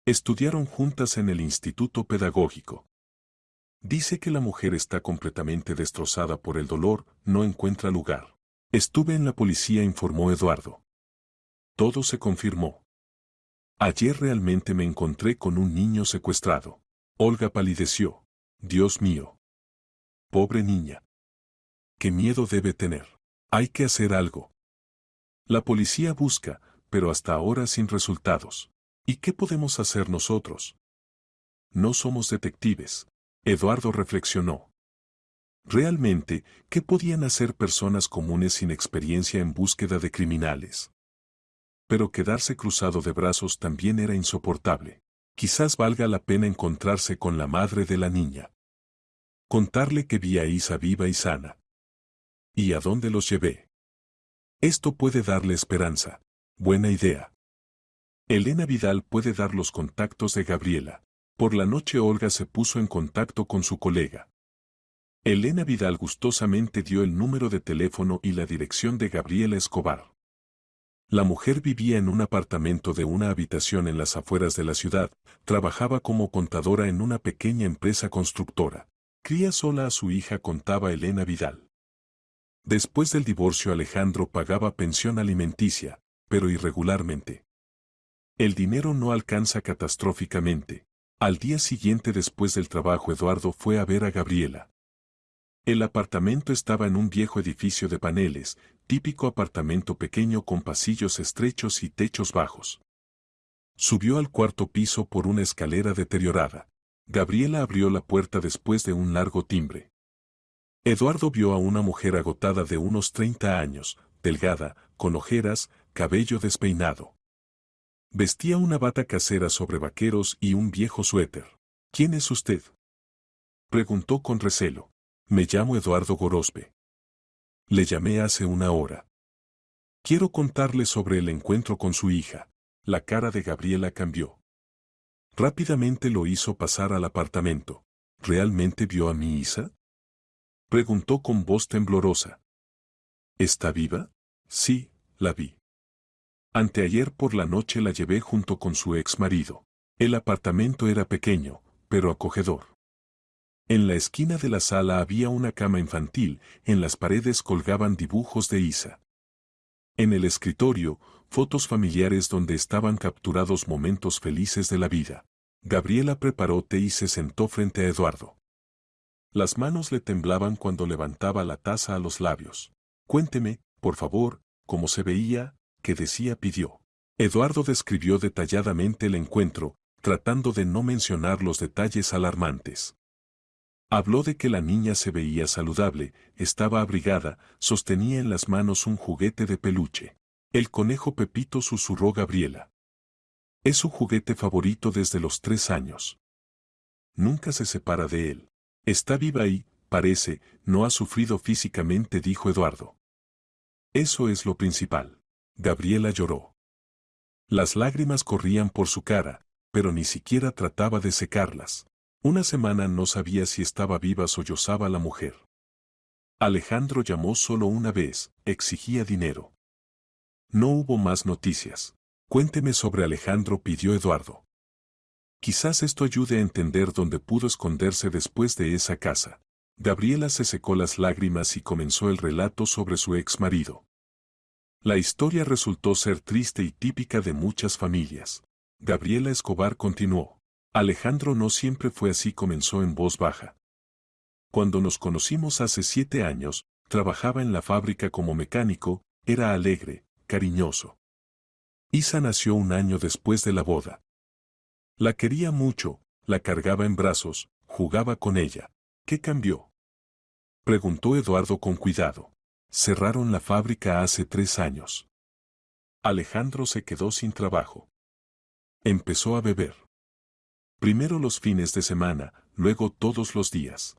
Estudiaron juntas en el instituto pedagógico. Dice que la mujer está completamente destrozada por el dolor, no encuentra lugar. Estuve en la policía, informó Eduardo. Todo se confirmó. Ayer realmente me encontré con un niño secuestrado. Olga palideció. Dios mío. Pobre niña. ¿Qué miedo debe tener? Hay que hacer algo. La policía busca, pero hasta ahora sin resultados. ¿Y qué podemos hacer nosotros? No somos detectives. Eduardo reflexionó. Realmente, ¿qué podían hacer personas comunes sin experiencia en búsqueda de criminales? Pero quedarse cruzado de brazos también era insoportable. Quizás valga la pena encontrarse con la madre de la niña. Contarle que vi a Isa viva y sana. ¿Y a dónde los llevé? Esto puede darle esperanza. Buena idea. Elena Vidal puede dar los contactos de Gabriela. Por la noche Olga se puso en contacto con su colega. Elena Vidal gustosamente dio el número de teléfono y la dirección de Gabriela Escobar. La mujer vivía en un apartamento de una habitación en las afueras de la ciudad, trabajaba como contadora en una pequeña empresa constructora. Cría sola a su hija, contaba Elena Vidal. Después del divorcio Alejandro pagaba pensión alimenticia, pero irregularmente. El dinero no alcanza catastróficamente. Al día siguiente después del trabajo Eduardo fue a ver a Gabriela. El apartamento estaba en un viejo edificio de paneles, típico apartamento pequeño con pasillos estrechos y techos bajos. Subió al cuarto piso por una escalera deteriorada. Gabriela abrió la puerta después de un largo timbre. Eduardo vio a una mujer agotada de unos 30 años, delgada, con ojeras, cabello despeinado. Vestía una bata casera sobre vaqueros y un viejo suéter. ¿Quién es usted?, preguntó con recelo. Me llamo Eduardo Gorospe. Le llamé hace una hora. Quiero contarle sobre el encuentro con su hija. La cara de Gabriela cambió. Rápidamente lo hizo pasar al apartamento. ¿Realmente vio a mi Isa?, preguntó con voz temblorosa. ¿Está viva? Sí, la vi. Anteayer por la noche la llevé junto con su ex marido. El apartamento era pequeño, pero acogedor. En la esquina de la sala había una cama infantil, en las paredes colgaban dibujos de Isa. En el escritorio, fotos familiares donde estaban capturados momentos felices de la vida. Gabriela preparó té y se sentó frente a Eduardo. Las manos le temblaban cuando levantaba la taza a los labios. Cuénteme, por favor, cómo se veía, qué decía, pidió. Eduardo describió detalladamente el encuentro, tratando de no mencionar los detalles alarmantes. Habló de que la niña se veía saludable, estaba abrigada, sostenía en las manos un juguete de peluche. El conejo Pepito, susurró Gabriela. Es su juguete favorito desde los 3 años. Nunca se separa de él. Está viva y, parece, no ha sufrido físicamente, dijo Eduardo. Eso es lo principal. Gabriela lloró. Las lágrimas corrían por su cara, pero ni siquiera trataba de secarlas. Una semana no sabía si estaba viva, sollozaba la mujer. Alejandro llamó solo una vez, exigía dinero. No hubo más noticias. Cuénteme sobre Alejandro, pidió Eduardo. Quizás esto ayude a entender dónde pudo esconderse después de esa casa. Gabriela se secó las lágrimas y comenzó el relato sobre su ex marido. La historia resultó ser triste y típica de muchas familias. Gabriela Escobar continuó. Alejandro no siempre fue así, comenzó en voz baja. Cuando nos conocimos hace 7 años, trabajaba en la fábrica como mecánico, era alegre, cariñoso. Isa nació un año después de la boda. La quería mucho, la cargaba en brazos, jugaba con ella. ¿Qué cambió?, preguntó Eduardo con cuidado. Cerraron la fábrica hace 3 años. Alejandro se quedó sin trabajo. Empezó a beber. Primero los fines de semana, luego todos los días.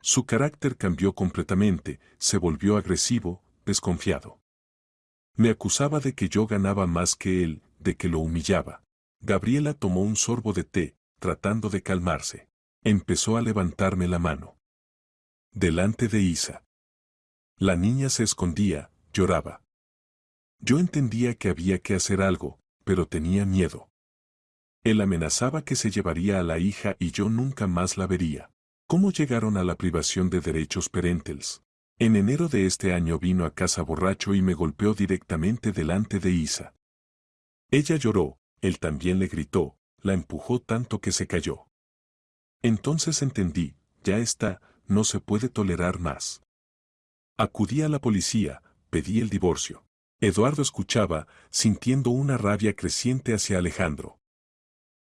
Su carácter cambió completamente, se volvió agresivo, desconfiado. Me acusaba de que yo ganaba más que él, de que lo humillaba. Gabriela tomó un sorbo de té, tratando de calmarse. Empezó a levantarme la mano. Delante de Isa. La niña se escondía, lloraba. Yo entendía que había que hacer algo, pero tenía miedo. Él amenazaba que se llevaría a la hija y yo nunca más la vería. ¿Cómo llegaron a la privación de derechos parentales? En enero de este año vino a casa borracho y me golpeó directamente delante de Isa. Ella lloró, él también le gritó, la empujó tanto que se cayó. Entonces entendí, ya está, no se puede tolerar más. Acudí a la policía, pedí el divorcio. Eduardo escuchaba, sintiendo una rabia creciente hacia Alejandro.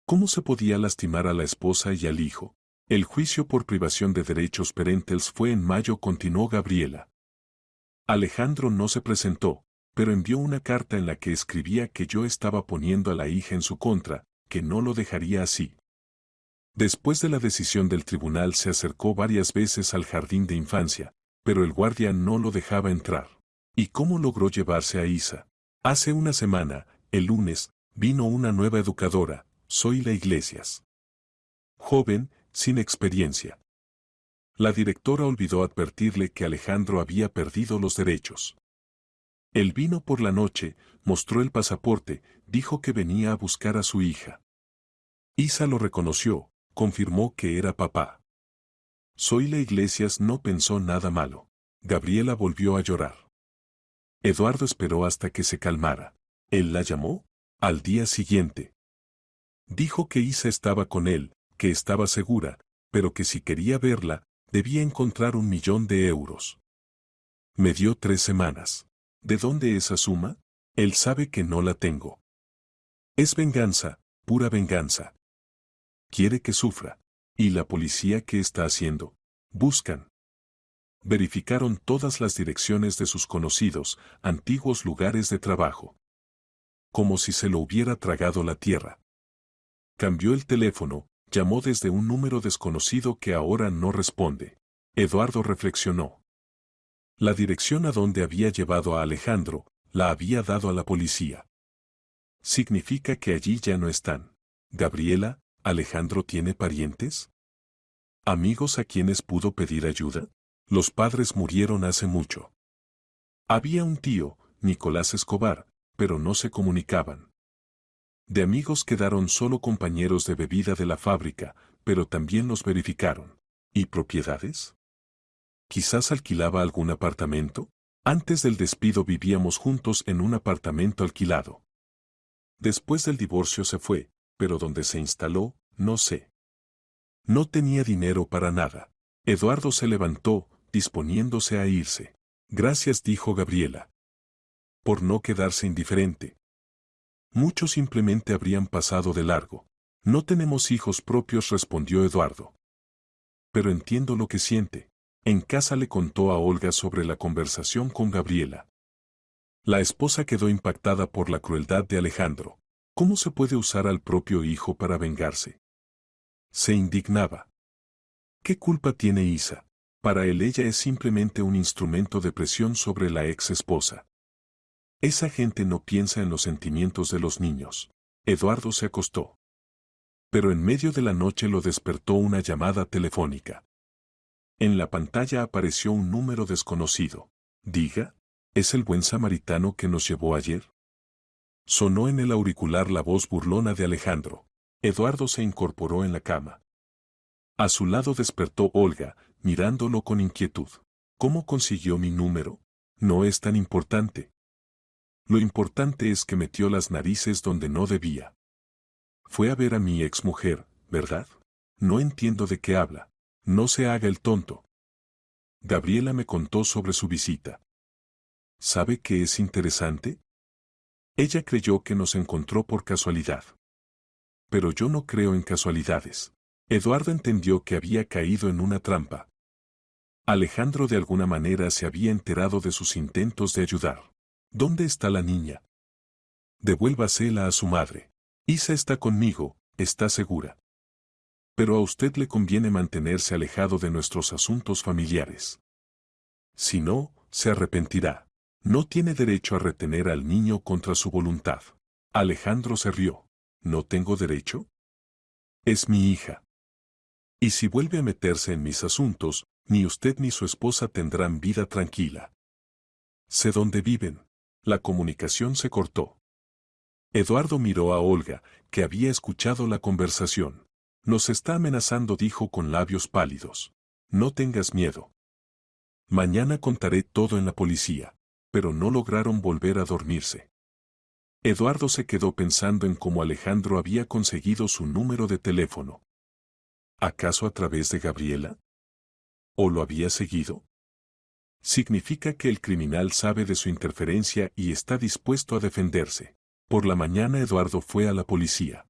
¿Cómo se podía lastimar a la esposa y al hijo? El juicio por privación de derechos parentales fue en mayo, continuó Gabriela. Alejandro no se presentó, pero envió una carta en la que escribía que yo estaba poniendo a la hija en su contra, que no lo dejaría así. Después de la decisión del tribunal se acercó varias veces al jardín de infancia, pero el guardia no lo dejaba entrar. ¿Y cómo logró llevarse a Isa? Hace una semana, el lunes, vino una nueva educadora, Zoila Iglesias. Joven, sin experiencia. La directora olvidó advertirle que Alejandro había perdido los derechos. Él vino por la noche, mostró el pasaporte, dijo que venía a buscar a su hija. Isa lo reconoció, confirmó que era papá. Zoila Iglesias no pensó nada malo. Gabriela volvió a llorar. Eduardo esperó hasta que se calmara. Él la llamó al día siguiente. Dijo que Isa estaba con él, que estaba segura, pero que si quería verla, debía encontrar 1.000.000 de euros. Me dio 3 semanas. ¿De dónde esa suma? Él sabe que no la tengo. Es venganza, pura venganza. Quiere que sufra. ¿Y la policía qué está haciendo? Buscan. Verificaron todas las direcciones de sus conocidos, antiguos lugares de trabajo. Como si se lo hubiera tragado la tierra. Cambió el teléfono, llamó desde un número desconocido que ahora no responde. Eduardo reflexionó. La dirección a donde había llevado a Alejandro, la había dado a la policía. Significa que allí ya no están. Gabriela, ¿Alejandro tiene parientes? ¿Amigos a quienes pudo pedir ayuda? Los padres murieron hace mucho. Había un tío, Nicolás Escobar, pero no se comunicaban. De amigos quedaron solo compañeros de bebida de la fábrica, pero también los verificaron. ¿Y propiedades? ¿Quizás alquilaba algún apartamento? Antes del despido vivíamos juntos en un apartamento alquilado. Después del divorcio se fue, pero donde se instaló, no sé. No tenía dinero para nada. Eduardo se levantó, disponiéndose a irse. Gracias, dijo Gabriela. Por no quedarse indiferente. Muchos simplemente habrían pasado de largo. No tenemos hijos propios, respondió Eduardo. Pero entiendo lo que siente. En casa le contó a Olga sobre la conversación con Gabriela. La esposa quedó impactada por la crueldad de Alejandro. ¿Cómo se puede usar al propio hijo para vengarse? Se indignaba. ¿Qué culpa tiene Isa? Para él ella es simplemente un instrumento de presión sobre la ex esposa. Esa gente no piensa en los sentimientos de los niños. Eduardo se acostó. Pero en medio de la noche lo despertó una llamada telefónica. En la pantalla apareció un número desconocido. Diga, ¿es el buen samaritano que nos llevó ayer? Sonó en el auricular la voz burlona de Alejandro. Eduardo se incorporó en la cama. A su lado despertó Olga, mirándolo con inquietud. ¿Cómo consiguió mi número? No es tan importante. Lo importante es que metió las narices donde no debía. Fue a ver a mi exmujer, ¿verdad? No entiendo de qué habla. No se haga el tonto. Gabriela me contó sobre su visita. ¿Sabe qué es interesante? Ella creyó que nos encontró por casualidad. Pero yo no creo en casualidades. Eduardo entendió que había caído en una trampa. Alejandro de alguna manera se había enterado de sus intentos de ayudar. ¿Dónde está la niña? Devuélvasela a su madre. Isa está conmigo, está segura. Pero a usted le conviene mantenerse alejado de nuestros asuntos familiares. Si no, se arrepentirá. No tiene derecho a retener al niño contra su voluntad. Alejandro se rió. ¿No tengo derecho? Es mi hija. Y si vuelve a meterse en mis asuntos, ni usted ni su esposa tendrán vida tranquila. Sé dónde viven. La comunicación se cortó. Eduardo miró a Olga, que había escuchado la conversación. Nos está amenazando, dijo con labios pálidos. No tengas miedo. Mañana contaré todo en la policía. Pero no lograron volver a dormirse. Eduardo se quedó pensando en cómo Alejandro había conseguido su número de teléfono. ¿Acaso a través de Gabriela? ¿O lo había seguido? Significa que el criminal sabe de su interferencia y está dispuesto a defenderse. Por la mañana Eduardo fue a la policía.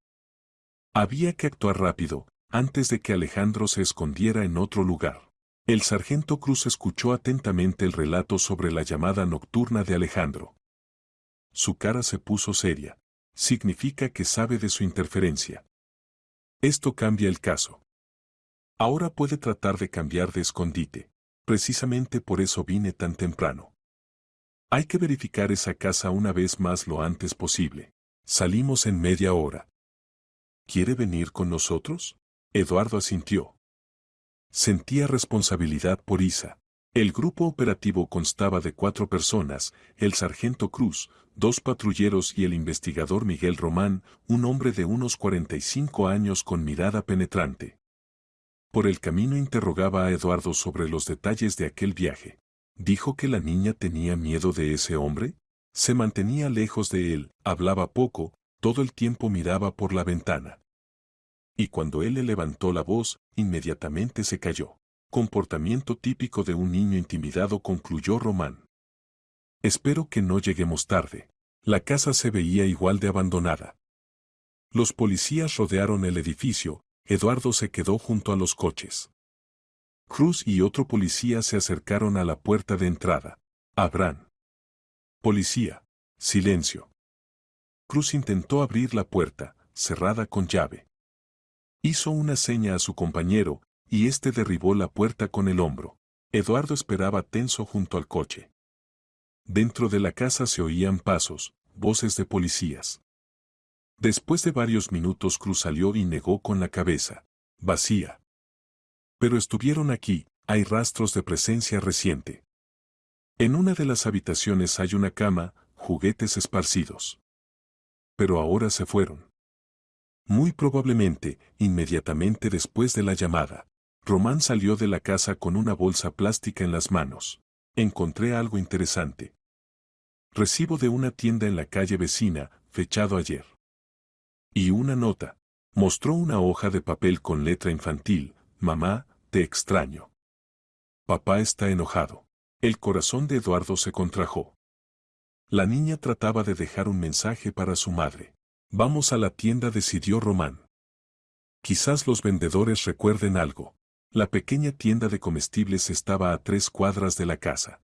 Había que actuar rápido, antes de que Alejandro se escondiera en otro lugar. El sargento Cruz escuchó atentamente el relato sobre la llamada nocturna de Alejandro. Su cara se puso seria. Significa que sabe de su interferencia. Esto cambia el caso. Ahora puede tratar de cambiar de escondite. Precisamente por eso vine tan temprano. Hay que verificar esa casa una vez más lo antes posible. Salimos en media hora. ¿Quiere venir con nosotros? Eduardo asintió. Sentía responsabilidad por Isa. El grupo operativo constaba de 4 personas, el sargento Cruz, 2 patrulleros y el investigador Miguel Román, un hombre de unos 45 años con mirada penetrante. Por el camino interrogaba a Eduardo sobre los detalles de aquel viaje. ¿Dijo que la niña tenía miedo de ese hombre? Se mantenía lejos de él, hablaba poco, todo el tiempo miraba por la ventana. Y cuando él le levantó la voz, inmediatamente se calló. Comportamiento típico de un niño intimidado, concluyó Román. Espero que no lleguemos tarde. La casa se veía igual de abandonada. Los policías rodearon el edificio, Eduardo se quedó junto a los coches. Cruz y otro policía se acercaron a la puerta de entrada. Abran. Policía. Silencio. Cruz intentó abrir la puerta, cerrada con llave. Hizo una seña a su compañero, y éste derribó la puerta con el hombro. Eduardo esperaba tenso junto al coche. Dentro de la casa se oían pasos, voces de policías. Después de varios minutos Cruz salió y negó con la cabeza. Vacía. Pero estuvieron aquí, hay rastros de presencia reciente. En una de las habitaciones hay una cama, juguetes esparcidos. Pero ahora se fueron. Muy probablemente, inmediatamente después de la llamada. Román salió de la casa con una bolsa plástica en las manos. Encontré algo interesante. Recibo de una tienda en la calle vecina, fechado ayer. Y una nota. Mostró una hoja de papel con letra infantil. Mamá, te extraño. Papá está enojado. El corazón de Eduardo se contrajo. La niña trataba de dejar un mensaje para su madre. Vamos a la tienda, decidió Román. Quizás los vendedores recuerden algo. La pequeña tienda de comestibles estaba a 3 cuadras de la casa.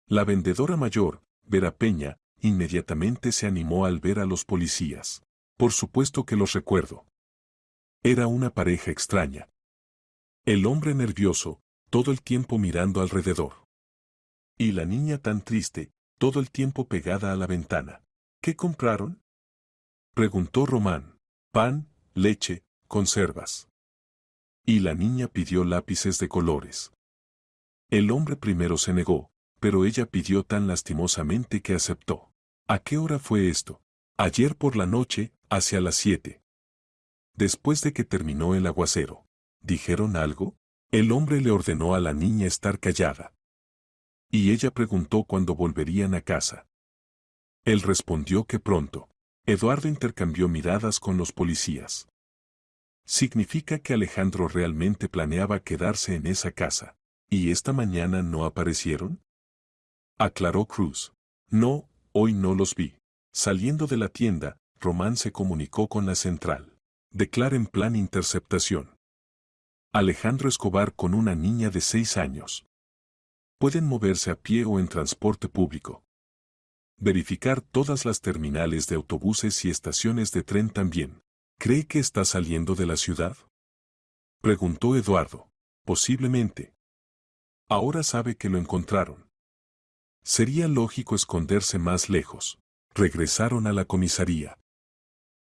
La vendedora mayor, Vera Peña, inmediatamente se animó al ver a los policías. Por supuesto que los recuerdo. Era una pareja extraña. El hombre nervioso, todo el tiempo mirando alrededor. Y la niña tan triste, todo el tiempo pegada a la ventana. ¿Qué compraron? Preguntó Román. Pan, leche, conservas. Y la niña pidió lápices de colores. El hombre primero se negó, pero ella pidió tan lastimosamente que aceptó. ¿A qué hora fue esto? Ayer por la noche, hacia las 7. Después de que terminó el aguacero. ¿Dijeron algo? El hombre le ordenó a la niña estar callada. Y ella preguntó cuándo volverían a casa. Él respondió que pronto. Eduardo intercambió miradas con los policías. Significa que Alejandro realmente planeaba quedarse en esa casa. ¿Y esta mañana no aparecieron? Aclaró Cruz. No, hoy no los vi. Saliendo de la tienda, Román se comunicó con la central. Declaren plan interceptación. Alejandro Escobar con una niña de 6 años. Pueden moverse a pie o en transporte público. Verificar todas las terminales de autobuses y estaciones de tren también. ¿Cree que está saliendo de la ciudad? Preguntó Eduardo. Posiblemente. Ahora sabe que lo encontraron. Sería lógico esconderse más lejos. Regresaron a la comisaría.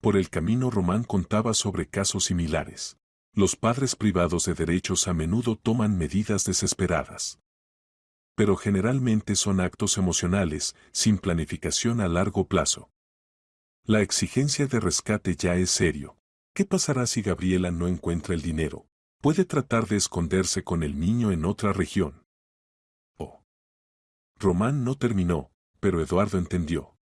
Por el camino Román contaba sobre casos similares. Los padres privados de derechos a menudo toman medidas desesperadas. Pero generalmente son actos emocionales, sin planificación a largo plazo. La exigencia de rescate ya es serio. ¿Qué pasará si Gabriela no encuentra el dinero? Puede tratar de esconderse con el niño en otra región. Oh. Román no terminó, pero Eduardo entendió.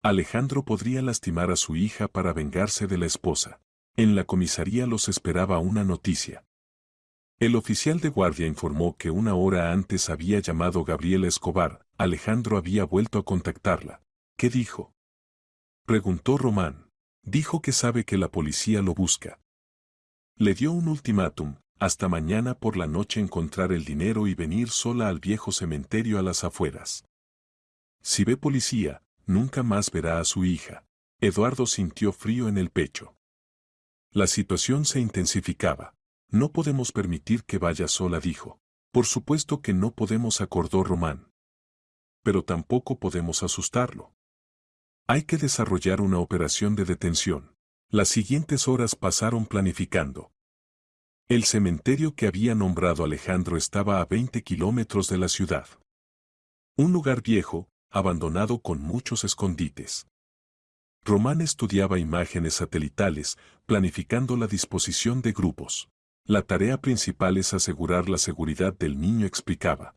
Alejandro podría lastimar a su hija para vengarse de la esposa. En la comisaría los esperaba una noticia. El oficial de guardia informó que una hora antes había llamado Gabriela Escobar. Alejandro había vuelto a contactarla. ¿Qué dijo? Preguntó Román. Dijo que sabe que la policía lo busca. Le dio un ultimátum, hasta mañana por la noche encontrar el dinero y venir sola al viejo cementerio a las afueras. Si ve policía, nunca más verá a su hija. Eduardo sintió frío en el pecho. La situación se intensificaba. No podemos permitir que vaya sola, dijo. Por supuesto que no podemos, acordó Román. Pero tampoco podemos asustarlo. Hay que desarrollar una operación de detención. Las siguientes horas pasaron planificando. El cementerio que había nombrado Alejandro estaba a 20 kilómetros de la ciudad. Un lugar viejo, abandonado con muchos escondites. Román estudiaba imágenes satelitales, planificando la disposición de grupos. La tarea principal es asegurar la seguridad del niño, explicaba.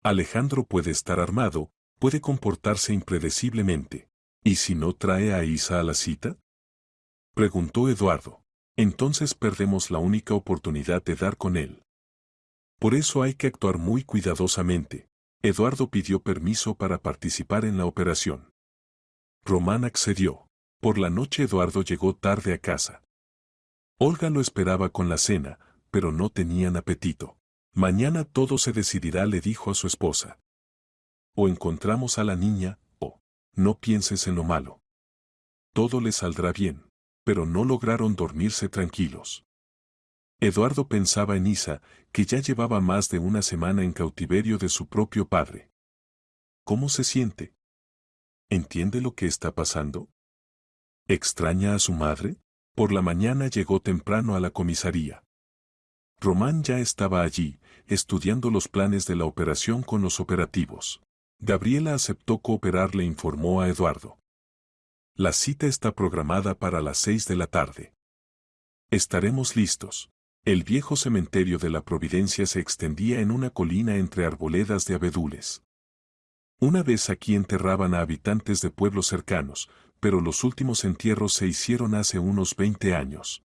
Alejandro puede estar armado, puede comportarse impredeciblemente. ¿Y si no trae a Isa a la cita? Preguntó Eduardo. Entonces perdemos la única oportunidad de dar con él. Por eso hay que actuar muy cuidadosamente. Eduardo pidió permiso para participar en la operación. Román accedió. Por la noche Eduardo llegó tarde a casa. Olga lo esperaba con la cena, pero no tenían apetito. Mañana todo se decidirá, le dijo a su esposa. O encontramos a la niña, o no pienses en lo malo. Todo le saldrá bien. Pero no lograron dormirse tranquilos. Eduardo pensaba en Isa, que ya llevaba más de una semana en cautiverio de su propio padre. ¿Cómo se siente? ¿Entiende lo que está pasando? ¿Extraña a su madre? Por la mañana llegó temprano a la comisaría. Román ya estaba allí, estudiando los planes de la operación con los operativos. Gabriela aceptó cooperar, le informó a Eduardo. La cita está programada para las 6 de la tarde. Estaremos listos. El viejo cementerio de la Providencia se extendía en una colina entre arboledas de abedules. Una vez aquí enterraban a habitantes de pueblos cercanos, pero los últimos entierros se hicieron hace unos 20 años.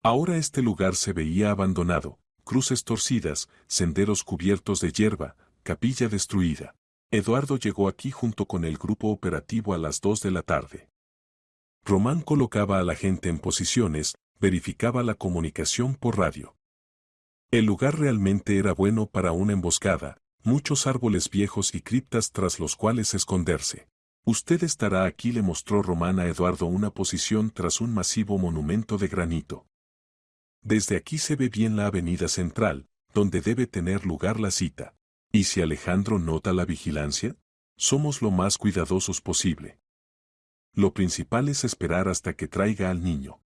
Ahora este lugar se veía abandonado, cruces torcidas, senderos cubiertos de hierba, capilla destruida. Eduardo llegó aquí junto con el grupo operativo a las 2 de la tarde. Román colocaba a la gente en posiciones, verificaba la comunicación por radio. El lugar realmente era bueno para una emboscada, muchos árboles viejos y criptas tras los cuales esconderse. Usted estará aquí, le mostró Román a Eduardo una posición tras un masivo monumento de granito. Desde aquí se ve bien la avenida central, donde debe tener lugar la cita. ¿Y si Alejandro nota la vigilancia? Somos lo más cuidadosos posible. Lo principal es esperar hasta que traiga al niño.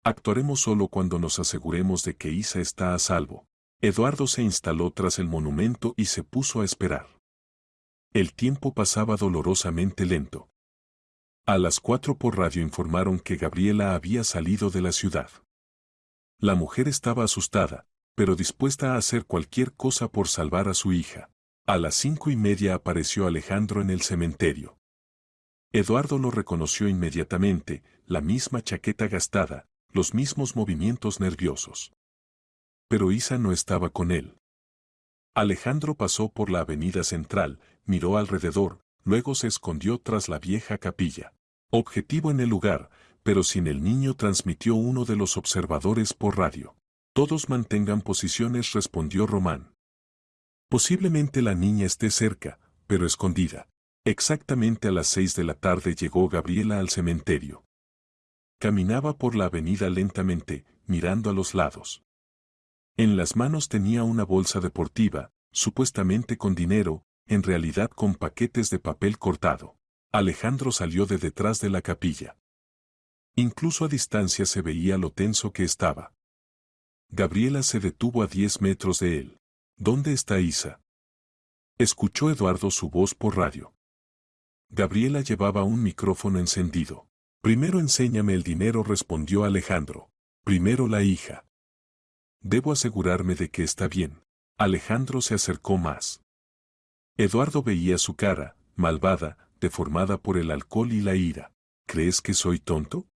Actuaremos solo cuando nos aseguremos de que Isa está a salvo. Eduardo se instaló tras el monumento y se puso a esperar. El tiempo pasaba dolorosamente lento. A las 4 por radio informaron que Gabriela había salido de la ciudad. La mujer estaba asustada, pero dispuesta a hacer cualquier cosa por salvar a su hija. A las 5:30 apareció Alejandro en el cementerio. Eduardo lo reconoció inmediatamente, la misma chaqueta gastada, los mismos movimientos nerviosos. Pero Isa no estaba con él. Alejandro pasó por la avenida central, miró alrededor, luego se escondió tras la vieja capilla. Objetivo en el lugar, pero sin el niño, transmitió uno de los observadores por radio. Todos mantengan posiciones, respondió Román. Posiblemente la niña esté cerca, pero escondida. Exactamente a las 6 de la tarde llegó Gabriela al cementerio. Caminaba por la avenida lentamente, mirando a los lados. En las manos tenía una bolsa deportiva, supuestamente con dinero, en realidad con paquetes de papel cortado. Alejandro salió de detrás de la capilla. Incluso a distancia se veía lo tenso que estaba. Gabriela se detuvo a 10 metros de él. ¿Dónde está Isa? Escuchó Eduardo su voz por radio. Gabriela llevaba un micrófono encendido. Primero enséñame el dinero, respondió Alejandro. Primero la hija. Debo asegurarme de que está bien. Alejandro se acercó más. Eduardo veía su cara, malvada, deformada por el alcohol y la ira. ¿Crees que soy tonto?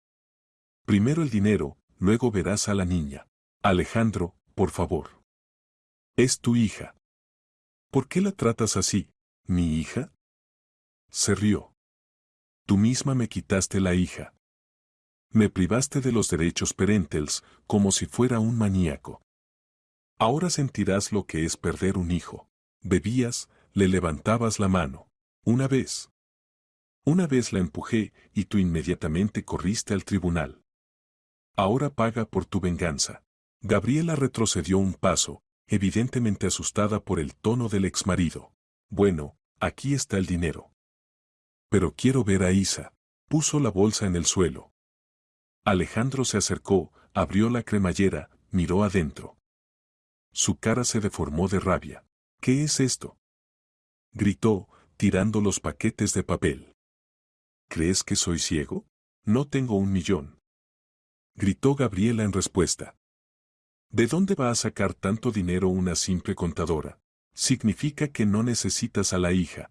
Primero el dinero, luego verás a la niña. Alejandro, por favor. Es tu hija. ¿Por qué la tratas así? ¿Mi hija? Se rió. Tú misma me quitaste la hija. Me privaste de los derechos parentales, como si fuera un maníaco. Ahora sentirás lo que es perder un hijo. Bebías, le levantabas la mano. Una vez. Una vez la empujé y tú inmediatamente corriste al tribunal. Ahora paga por tu venganza. Gabriela retrocedió un paso, evidentemente asustada por el tono del exmarido. Bueno, aquí está el dinero. Pero quiero ver a Isa. Puso la bolsa en el suelo. Alejandro se acercó, abrió la cremallera, miró adentro. Su cara se deformó de rabia. ¿Qué es esto? Gritó, tirando los paquetes de papel. ¿Crees que soy ciego? No tengo 1 millón. Gritó Gabriela en respuesta. ¿De dónde va a sacar tanto dinero una simple contadora? Significa que no necesitas a la hija.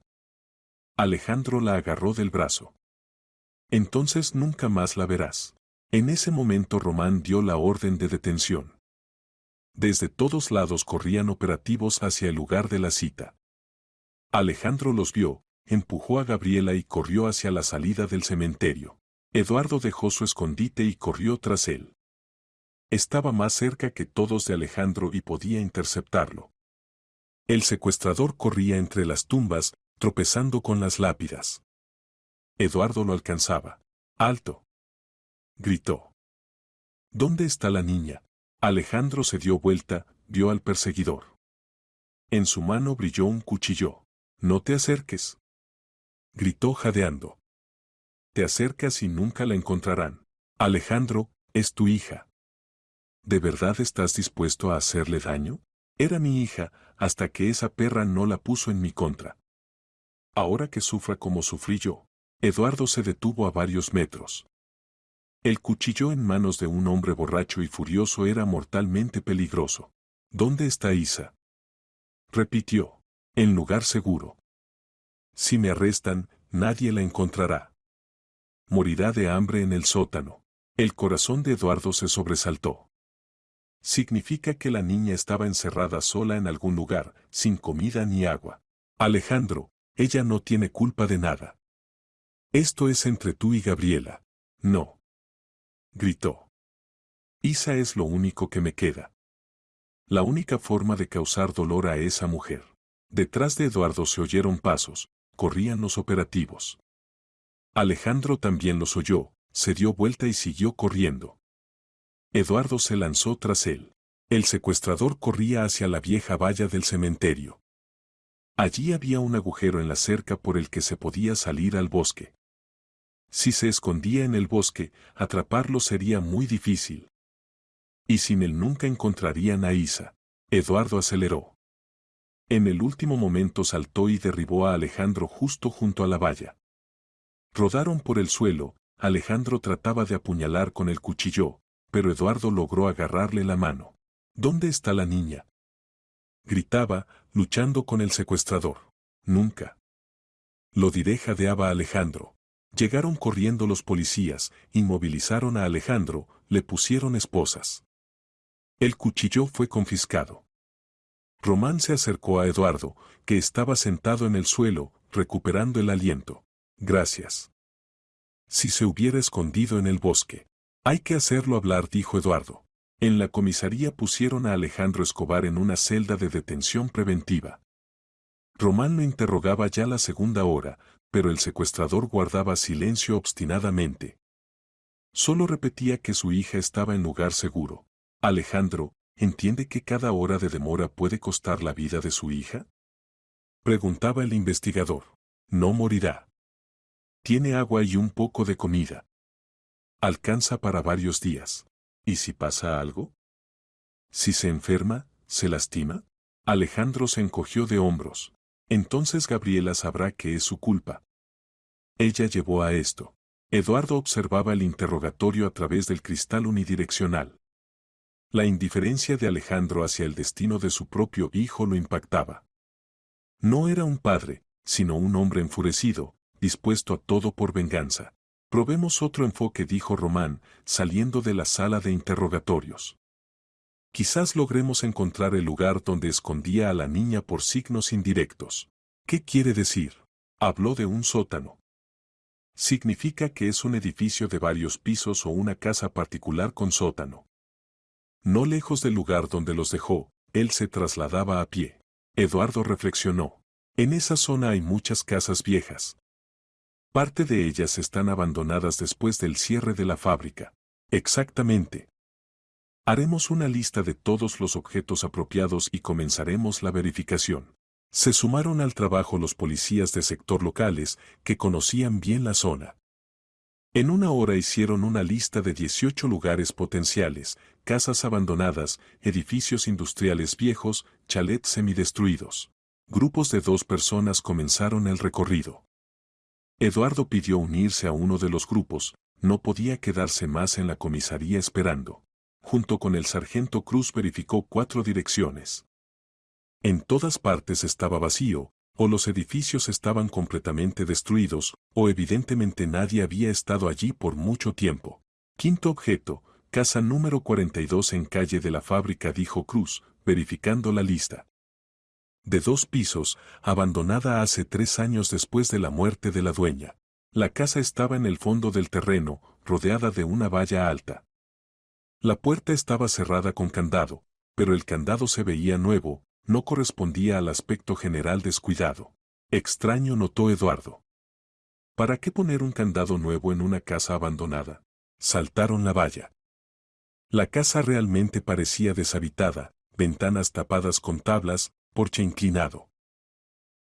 Alejandro la agarró del brazo. Entonces nunca más la verás. En ese momento Román dio la orden de detención. Desde todos lados corrían operativos hacia el lugar de la cita. Alejandro los vio, empujó a Gabriela y corrió hacia la salida del cementerio. Eduardo dejó su escondite y corrió tras él. Estaba más cerca que todos de Alejandro y podía interceptarlo. El secuestrador corría entre las tumbas, tropezando con las lápidas. Eduardo lo alcanzaba. ¡Alto! Gritó. ¿Dónde está la niña? Alejandro se dio vuelta, vio al perseguidor. En su mano brilló un cuchillo. No te acerques. Gritó jadeando. Te acercas y nunca la encontrarán. Alejandro, es tu hija. ¿De verdad estás dispuesto a hacerle daño? Era mi hija, hasta que esa perra no la puso en mi contra. Ahora que sufra como sufrí yo. Eduardo se detuvo a varios metros. El cuchillo en manos de un hombre borracho y furioso era mortalmente peligroso. ¿Dónde está Isa? Repitió. En lugar seguro. Si me arrestan, nadie la encontrará. Morirá de hambre en el sótano. El corazón de Eduardo se sobresaltó. Significa que la niña estaba encerrada sola en algún lugar, sin comida ni agua. Alejandro, ella no tiene culpa de nada. Esto es entre tú y Gabriela. No. Gritó. Isa es lo único que me queda. La única forma de causar dolor a esa mujer. Detrás de Eduardo se oyeron pasos, corrían los operativos. Alejandro también los oyó, se dio vuelta y siguió corriendo. Eduardo se lanzó tras él. El secuestrador corría hacia la vieja valla del cementerio. Allí había un agujero en la cerca por el que se podía salir al bosque. Si se escondía en el bosque, atraparlo sería muy difícil. Y sin él nunca encontrarían a Isa. Eduardo aceleró. En el último momento saltó y derribó a Alejandro justo junto a la valla. Rodaron por el suelo, Alejandro trataba de apuñalar con el cuchillo, pero Eduardo logró agarrarle la mano. ¿Dónde está la niña? Gritaba, luchando con el secuestrador. Nunca. Lo diré, jadeaba Alejandro. Llegaron corriendo los policías, inmovilizaron a Alejandro, le pusieron esposas. El cuchillo fue confiscado. Román se acercó a Eduardo, que estaba sentado en el suelo, recuperando el aliento. Gracias. Si se hubiera escondido en el bosque. Hay que hacerlo hablar, dijo Eduardo. En la comisaría pusieron a Alejandro Escobar en una celda de detención preventiva. Román lo interrogaba ya la segunda hora, pero el secuestrador guardaba silencio obstinadamente. Solo repetía que su hija estaba en lugar seguro. Alejandro, ¿entiende que cada hora de demora puede costar la vida de su hija? Preguntaba el investigador. No morirá. Tiene agua y un poco de comida. Alcanza para varios días. ¿Y si pasa algo? ¿Si se enferma, se lastima? Alejandro se encogió de hombros. Entonces Gabriela sabrá que es su culpa. Ella llevó a esto. Eduardo observaba el interrogatorio a través del cristal unidireccional. La indiferencia de Alejandro hacia el destino de su propio hijo lo impactaba. No era un padre, sino un hombre enfurecido, dispuesto a todo por venganza. Probemos otro enfoque, dijo Román, saliendo de la sala de interrogatorios. Quizás logremos encontrar el lugar donde escondía a la niña por signos indirectos. ¿Qué quiere decir? Habló de un sótano. Significa que es un edificio de varios pisos o una casa particular con sótano. No lejos del lugar donde los dejó, él se trasladaba a pie. Eduardo reflexionó. En esa zona hay muchas casas viejas. Parte de ellas están abandonadas después del cierre de la fábrica. Exactamente. Haremos una lista de todos los objetos apropiados y comenzaremos la verificación. Se sumaron al trabajo los policías de sector locales, que conocían bien la zona. En una hora hicieron una lista de 18 lugares potenciales, casas abandonadas, edificios industriales viejos, chalets semidestruidos. Grupos de 2 personas comenzaron el recorrido. Eduardo pidió unirse a uno de los grupos, no podía quedarse más en la comisaría esperando. Junto con el sargento Cruz verificó 4 direcciones. En todas partes estaba vacío, o los edificios estaban completamente destruidos, o evidentemente nadie había estado allí por mucho tiempo. Quinto objeto, casa número 42 en calle de la fábrica, dijo Cruz, verificando la lista. De 2 pisos, abandonada hace 3 años después de la muerte de la dueña. La casa estaba en el fondo del terreno, rodeada de una valla alta. La puerta estaba cerrada con candado, pero el candado se veía nuevo, no correspondía al aspecto general descuidado. Extraño, notó Eduardo. ¿Para qué poner un candado nuevo en una casa abandonada? Saltaron la valla. La casa realmente parecía deshabitada, ventanas tapadas con tablas, porche inclinado.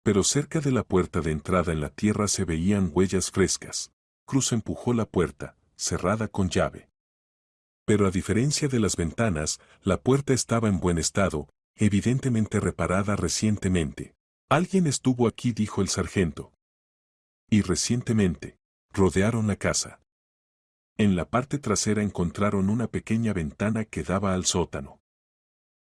Pero cerca de la puerta de entrada en la tierra se veían huellas frescas. Cruz empujó la puerta, cerrada con llave. Pero a diferencia de las ventanas, la puerta estaba en buen estado, evidentemente reparada recientemente. Alguien estuvo aquí, dijo el sargento. Y recientemente, rodearon la casa. En la parte trasera encontraron una pequeña ventana que daba al sótano.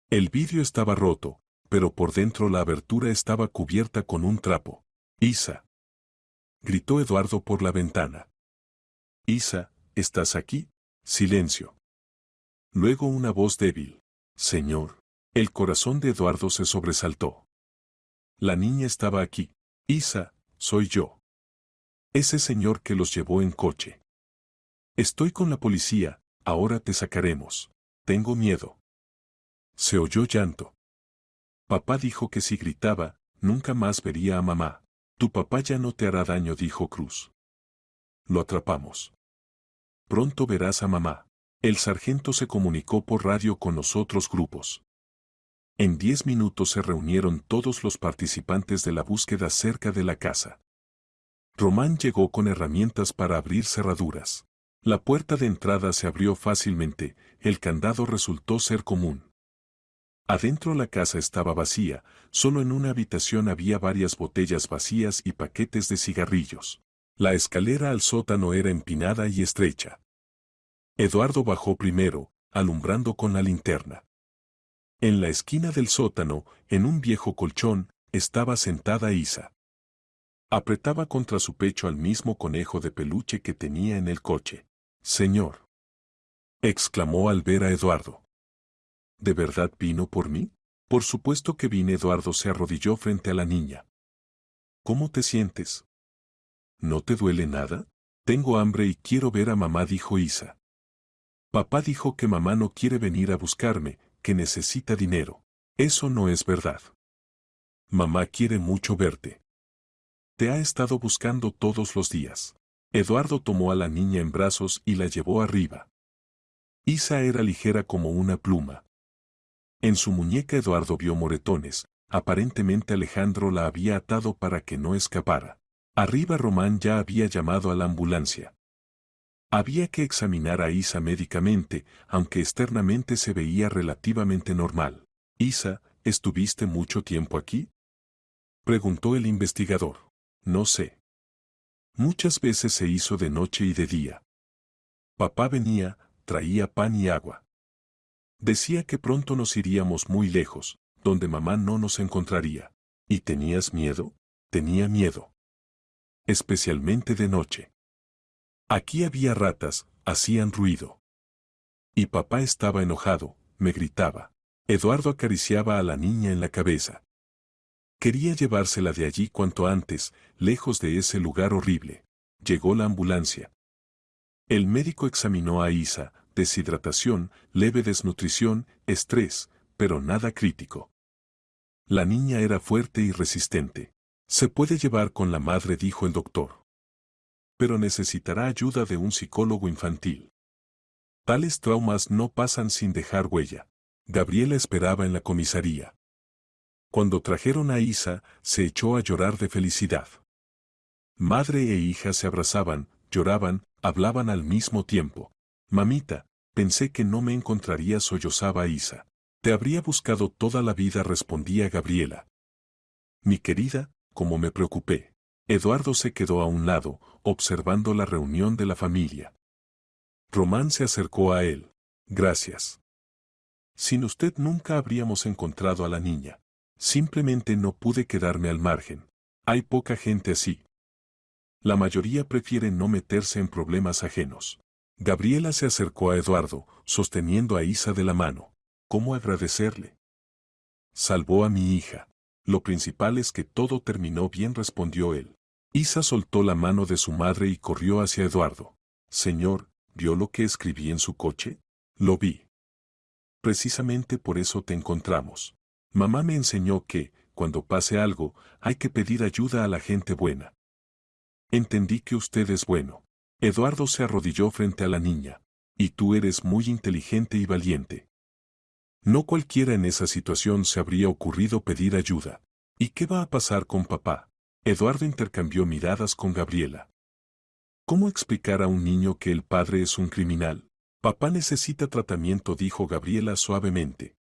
El vidrio estaba roto, pero por dentro la abertura estaba cubierta con un trapo. Isa. Gritó Eduardo por la ventana. Isa, ¿estás aquí? Silencio. Luego una voz débil. Señor. El corazón de Eduardo se sobresaltó. La niña estaba aquí. Isa, soy yo. Ese señor que los llevó en coche. Estoy con la policía, ahora te sacaremos. Tengo miedo. Se oyó llanto. Papá dijo que si gritaba, nunca más vería a mamá. Tu papá ya no te hará daño, dijo Cruz. Lo atrapamos. Pronto verás a mamá. El sargento se comunicó por radio con los otros grupos. En 10 minutos se reunieron todos los participantes de la búsqueda cerca de la casa. Román llegó con herramientas para abrir cerraduras. La puerta de entrada se abrió fácilmente, el candado resultó ser común. Adentro la casa estaba vacía, solo en una habitación había varias botellas vacías y paquetes de cigarrillos. La escalera al sótano era empinada y estrecha. Eduardo bajó primero, alumbrando con la linterna. En la esquina del sótano, en un viejo colchón, estaba sentada Isa. Apretaba contra su pecho al mismo conejo de peluche que tenía en el coche. «Señor», exclamó al ver a Eduardo. ¿De verdad vino por mí? Por supuesto que vine. Eduardo se arrodilló frente a la niña. ¿Cómo te sientes? ¿No te duele nada? Tengo hambre y quiero ver a mamá, dijo Isa. Papá dijo que mamá no quiere venir a buscarme, que necesita dinero. Eso no es verdad. Mamá quiere mucho verte. Te ha estado buscando todos los días. Eduardo tomó a la niña en brazos y la llevó arriba. Isa era ligera como una pluma. En su muñeca Eduardo vio moretones, aparentemente Alejandro la había atado para que no escapara. Arriba Román ya había llamado a la ambulancia. Había que examinar a Isa médicamente, aunque externamente se veía relativamente normal. Isa, ¿estuviste mucho tiempo aquí? Preguntó el investigador. No sé. Muchas veces se hizo de noche y de día. Papá venía, traía pan y agua. Decía que pronto nos iríamos muy lejos, donde mamá no nos encontraría. ¿Y tenías miedo? Tenía miedo. Especialmente de noche. Aquí había ratas, hacían ruido. Y papá estaba enojado, me gritaba. Eduardo acariciaba a la niña en la cabeza. Quería llevársela de allí cuanto antes, lejos de ese lugar horrible. Llegó la ambulancia. El médico examinó a Isa, deshidratación, leve desnutrición, estrés, pero nada crítico. La niña era fuerte y resistente. Se puede llevar con la madre, dijo el doctor. Pero necesitará ayuda de un psicólogo infantil. Tales traumas no pasan sin dejar huella. Gabriela esperaba en la comisaría. Cuando trajeron a Isa, se echó a llorar de felicidad. Madre e hija se abrazaban, lloraban, hablaban al mismo tiempo. Mamita, pensé que no me encontraría, sollozaba Isa. Te habría buscado toda la vida, respondía Gabriela. Mi querida, cómo me preocupé. Eduardo se quedó a un lado, observando la reunión de la familia. Román se acercó a él. Gracias. Sin usted nunca habríamos encontrado a la niña. Simplemente no pude quedarme al margen. Hay poca gente así. La mayoría prefiere no meterse en problemas ajenos. Gabriela se acercó a Eduardo, sosteniendo a Isa de la mano. ¿Cómo agradecerle? Salvó a mi hija. Lo principal es que todo terminó bien, respondió él. Isa soltó la mano de su madre y corrió hacia Eduardo. Señor, ¿vio lo que escribí en su coche? Lo vi. Precisamente por eso te encontramos. Mamá me enseñó que, cuando pase algo, hay que pedir ayuda a la gente buena. Entendí que usted es bueno. Eduardo se arrodilló frente a la niña. Y tú eres muy inteligente y valiente. No cualquiera en esa situación se habría ocurrido pedir ayuda. ¿Y qué va a pasar con papá? Eduardo intercambió miradas con Gabriela. ¿Cómo explicar a un niño que el padre es un criminal? Papá necesita tratamiento, dijo Gabriela suavemente.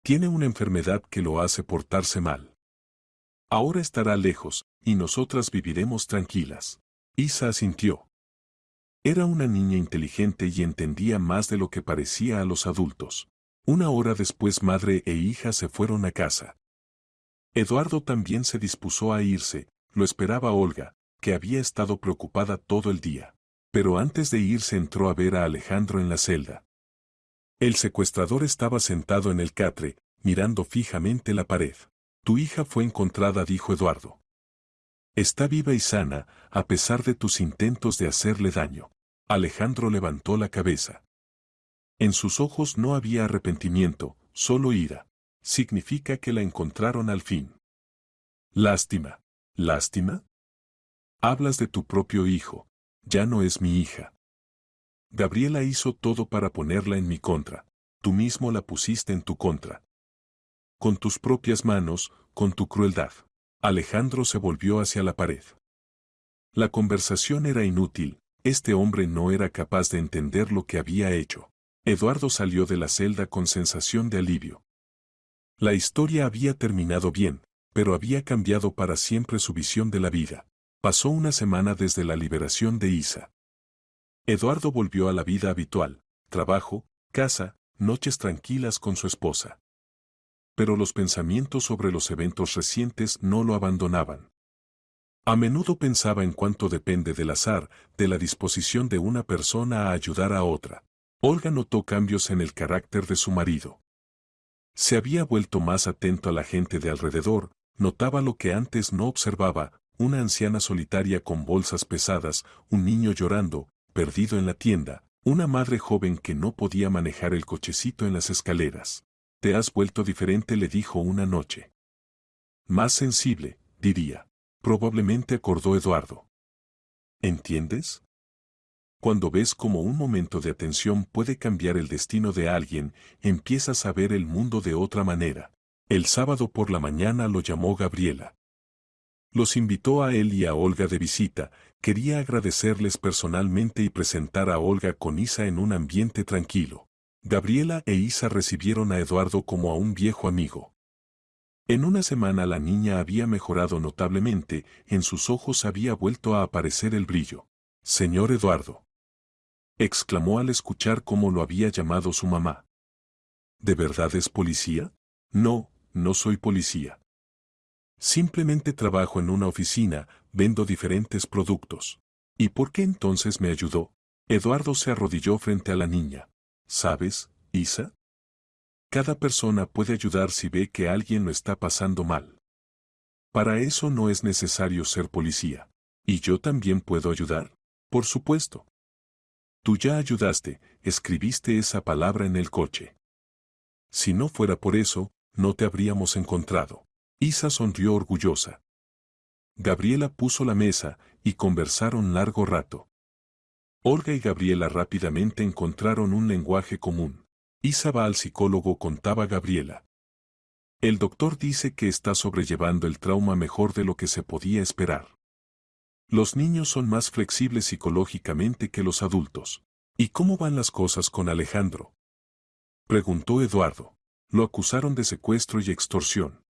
Tiene una enfermedad que lo hace portarse mal. Ahora estará lejos, y nosotras viviremos tranquilas. Isa asintió. Era una niña inteligente y entendía más de lo que parecía a los adultos. Una hora después madre e hija se fueron a casa. Eduardo también se dispuso a irse, lo esperaba Olga, que había estado preocupada todo el día. Pero antes de irse entró a ver a Alejandro en la celda. El secuestrador estaba sentado en el catre, mirando fijamente la pared. Tu hija fue encontrada, dijo Eduardo. Está viva y sana, a pesar de tus intentos de hacerle daño. Alejandro levantó la cabeza. En sus ojos no había arrepentimiento, solo ira. Significa que la encontraron al fin. Lástima. ¿Lástima? Hablas de tu propio hijo. Ya no es mi hija. Gabriela hizo todo para ponerla en mi contra. Tú mismo la pusiste en tu contra. Con tus propias manos, con tu crueldad. Alejandro se volvió hacia la pared. La conversación era inútil, este hombre no era capaz de entender lo que había hecho. Eduardo salió de la celda con sensación de alivio. La historia había terminado bien, pero había cambiado para siempre su visión de la vida. Pasó una semana desde la liberación de Isa. Eduardo volvió a la vida habitual, trabajo, casa, noches tranquilas con su esposa. Pero los pensamientos sobre los eventos recientes no lo abandonaban. A menudo pensaba en cuánto depende del azar, de la disposición de una persona a ayudar a otra. Olga notó cambios en el carácter de su marido. Se había vuelto más atento a la gente de alrededor, notaba lo que antes no observaba, una anciana solitaria con bolsas pesadas, un niño llorando, perdido en la tienda, una madre joven que no podía manejar el cochecito en las escaleras. Te has vuelto diferente, le dijo una noche. Más sensible, diría. Probablemente, acordó Eduardo. ¿Entiendes? Cuando ves cómo un momento de atención puede cambiar el destino de alguien, empiezas a ver el mundo de otra manera. El sábado por la mañana lo llamó Gabriela. Los invitó a él y a Olga de visita, Quería agradecerles personalmente y presentar a Olga con Isa en un ambiente tranquilo. Gabriela e Isa recibieron a Eduardo como a un viejo amigo. En una semana la niña había mejorado notablemente, en sus ojos había vuelto a aparecer el brillo. «Señor Eduardo», exclamó al escuchar cómo lo había llamado su mamá. ¿De verdad es policía? No, no soy policía. Simplemente trabajo en una oficina, vendo diferentes productos. ¿Y por qué entonces me ayudó? Eduardo se arrodilló frente a la niña. ¿Sabes, Isa? Cada persona puede ayudar si ve que alguien lo está pasando mal. Para eso no es necesario ser policía. ¿Y yo también puedo ayudar? Por supuesto. Tú ya ayudaste, escribiste esa palabra en el coche. Si no fuera por eso, no te habríamos encontrado. Isa sonrió orgullosa. Gabriela puso la mesa y conversaron largo rato. Olga y Gabriela rápidamente encontraron un lenguaje común. Isa va al psicólogo, contaba Gabriela. El doctor dice que está sobrellevando el trauma mejor de lo que se podía esperar. Los niños son más flexibles psicológicamente que los adultos. ¿Y cómo van las cosas con Alejandro?, preguntó Eduardo. Lo acusaron de secuestro y extorsión.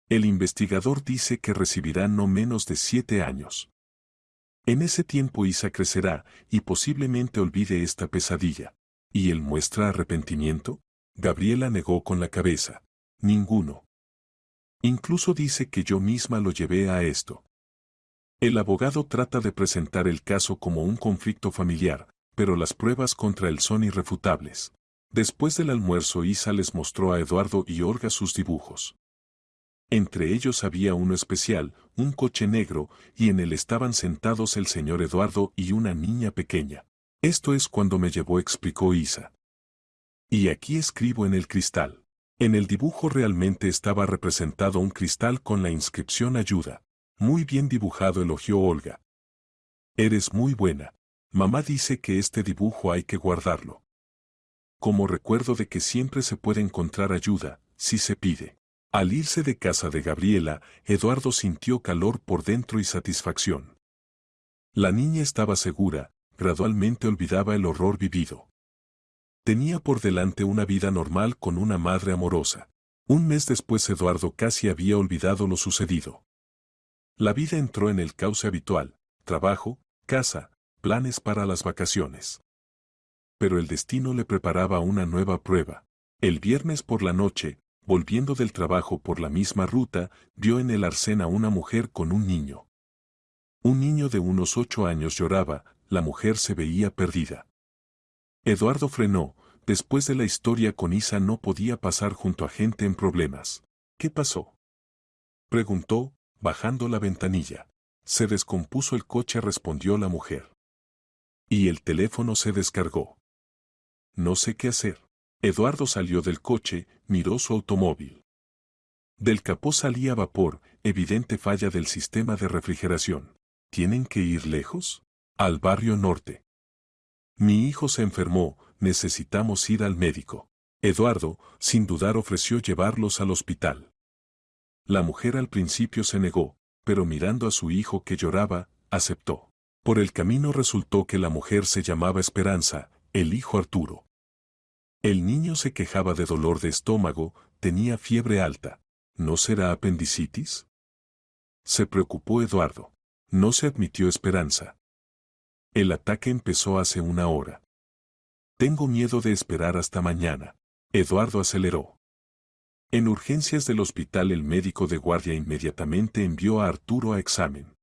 El investigador dice que recibirá no menos de 7 años. En ese tiempo Isa crecerá y posiblemente olvide esta pesadilla. ¿Y él muestra arrepentimiento? Gabriela negó con la cabeza. Ninguno. Incluso dice que yo misma lo llevé a esto. El abogado trata de presentar el caso como un conflicto familiar, pero las pruebas contra él son irrefutables. Después del almuerzo Isa les mostró a Eduardo y Olga sus dibujos. Entre ellos había uno especial, un coche negro, y en él estaban sentados el señor Eduardo y una niña pequeña. Esto es cuando me llevó, explicó Isa. Y aquí escribo en el cristal. En el dibujo realmente estaba representado un cristal con la inscripción ayuda. Muy bien dibujado, elogió Olga. Eres muy buena. Mamá dice que este dibujo hay que guardarlo como recuerdo de que siempre se puede encontrar ayuda, si se pide. Al irse de casa de Gabriela, Eduardo sintió calor por dentro y satisfacción. La niña estaba segura, gradualmente olvidaba el horror vivido. Tenía por delante una vida normal con una madre amorosa. Un mes después Eduardo casi había olvidado lo sucedido. La vida entró en el cauce habitual, trabajo, casa, planes para las vacaciones. Pero el destino le preparaba una nueva prueba. El viernes por la noche, volviendo del trabajo por la misma ruta, vio en el arcén a una mujer con un niño. Un niño de unos 8 años lloraba, la mujer se veía perdida. Eduardo frenó, después de la historia con Isa no podía pasar junto a gente en problemas. ¿Qué pasó?, preguntó, bajando la ventanilla. Se descompuso el coche, respondió la mujer. Y el teléfono se descargó. No sé qué hacer. Eduardo salió del coche, miró su automóvil. Del capó salía vapor, evidente falla del sistema de refrigeración. ¿Tienen que ir lejos? Al barrio norte. Mi hijo se enfermó, necesitamos ir al médico. Eduardo, sin dudar, ofreció llevarlos al hospital. La mujer al principio se negó, pero mirando a su hijo que lloraba, aceptó. Por el camino resultó que la mujer se llamaba Esperanza, el hijo Arturo. El niño se quejaba de dolor de estómago, tenía fiebre alta. ¿No será apendicitis?, se preocupó Eduardo. No se admitió Esperanza. El ataque empezó hace 1 hora. Tengo miedo de esperar hasta mañana. Eduardo aceleró. En urgencias del hospital el médico de guardia inmediatamente envió a Arturo a examen.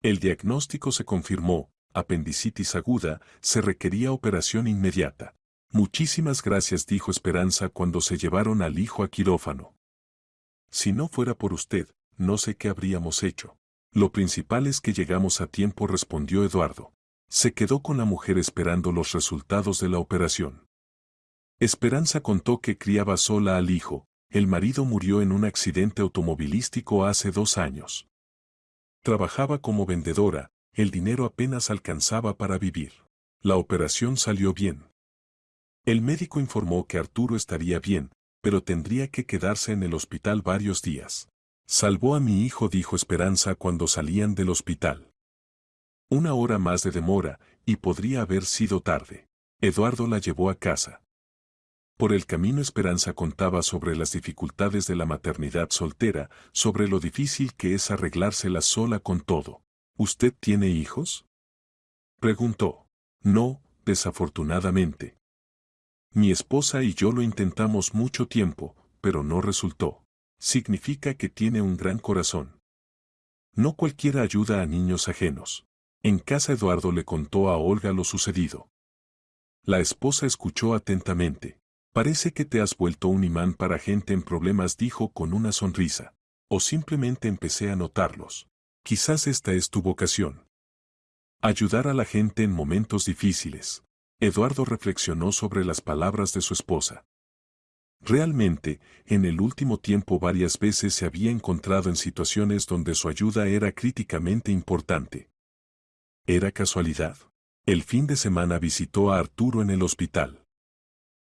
El diagnóstico se confirmó, apendicitis aguda, se requería operación inmediata. Muchísimas gracias, dijo Esperanza cuando se llevaron al hijo a quirófano. Si no fuera por usted, no sé qué habríamos hecho. Lo principal es que llegamos a tiempo, respondió Eduardo. Se quedó con la mujer esperando los resultados de la operación. Esperanza contó que criaba sola al hijo. El marido murió en un accidente automovilístico hace 2 años. Trabajaba como vendedora, el dinero apenas alcanzaba para vivir. La operación salió bien. El médico informó que Arturo estaría bien, pero tendría que quedarse en el hospital varios días. Salvó a mi hijo, dijo Esperanza cuando salían del hospital. Una hora más de demora, y podría haber sido tarde. Eduardo la llevó a casa. Por el camino Esperanza contaba sobre las dificultades de la maternidad soltera, sobre lo difícil que es arreglársela sola con todo. ¿Usted tiene hijos?, preguntó. No, desafortunadamente. Mi esposa y yo lo intentamos mucho tiempo, pero no resultó. Significa que tiene un gran corazón. No cualquiera ayuda a niños ajenos. En casa Eduardo le contó a Olga lo sucedido. La esposa escuchó atentamente. Parece que te has vuelto un imán para gente en problemas, dijo con una sonrisa. O simplemente empecé a notarlos. Quizás esta es tu vocación. Ayudar a la gente en momentos difíciles. Eduardo reflexionó sobre las palabras de su esposa. Realmente, en el último tiempo varias veces se había encontrado en situaciones donde su ayuda era críticamente importante. ¿Era casualidad? El fin de semana visitó a Arturo en el hospital.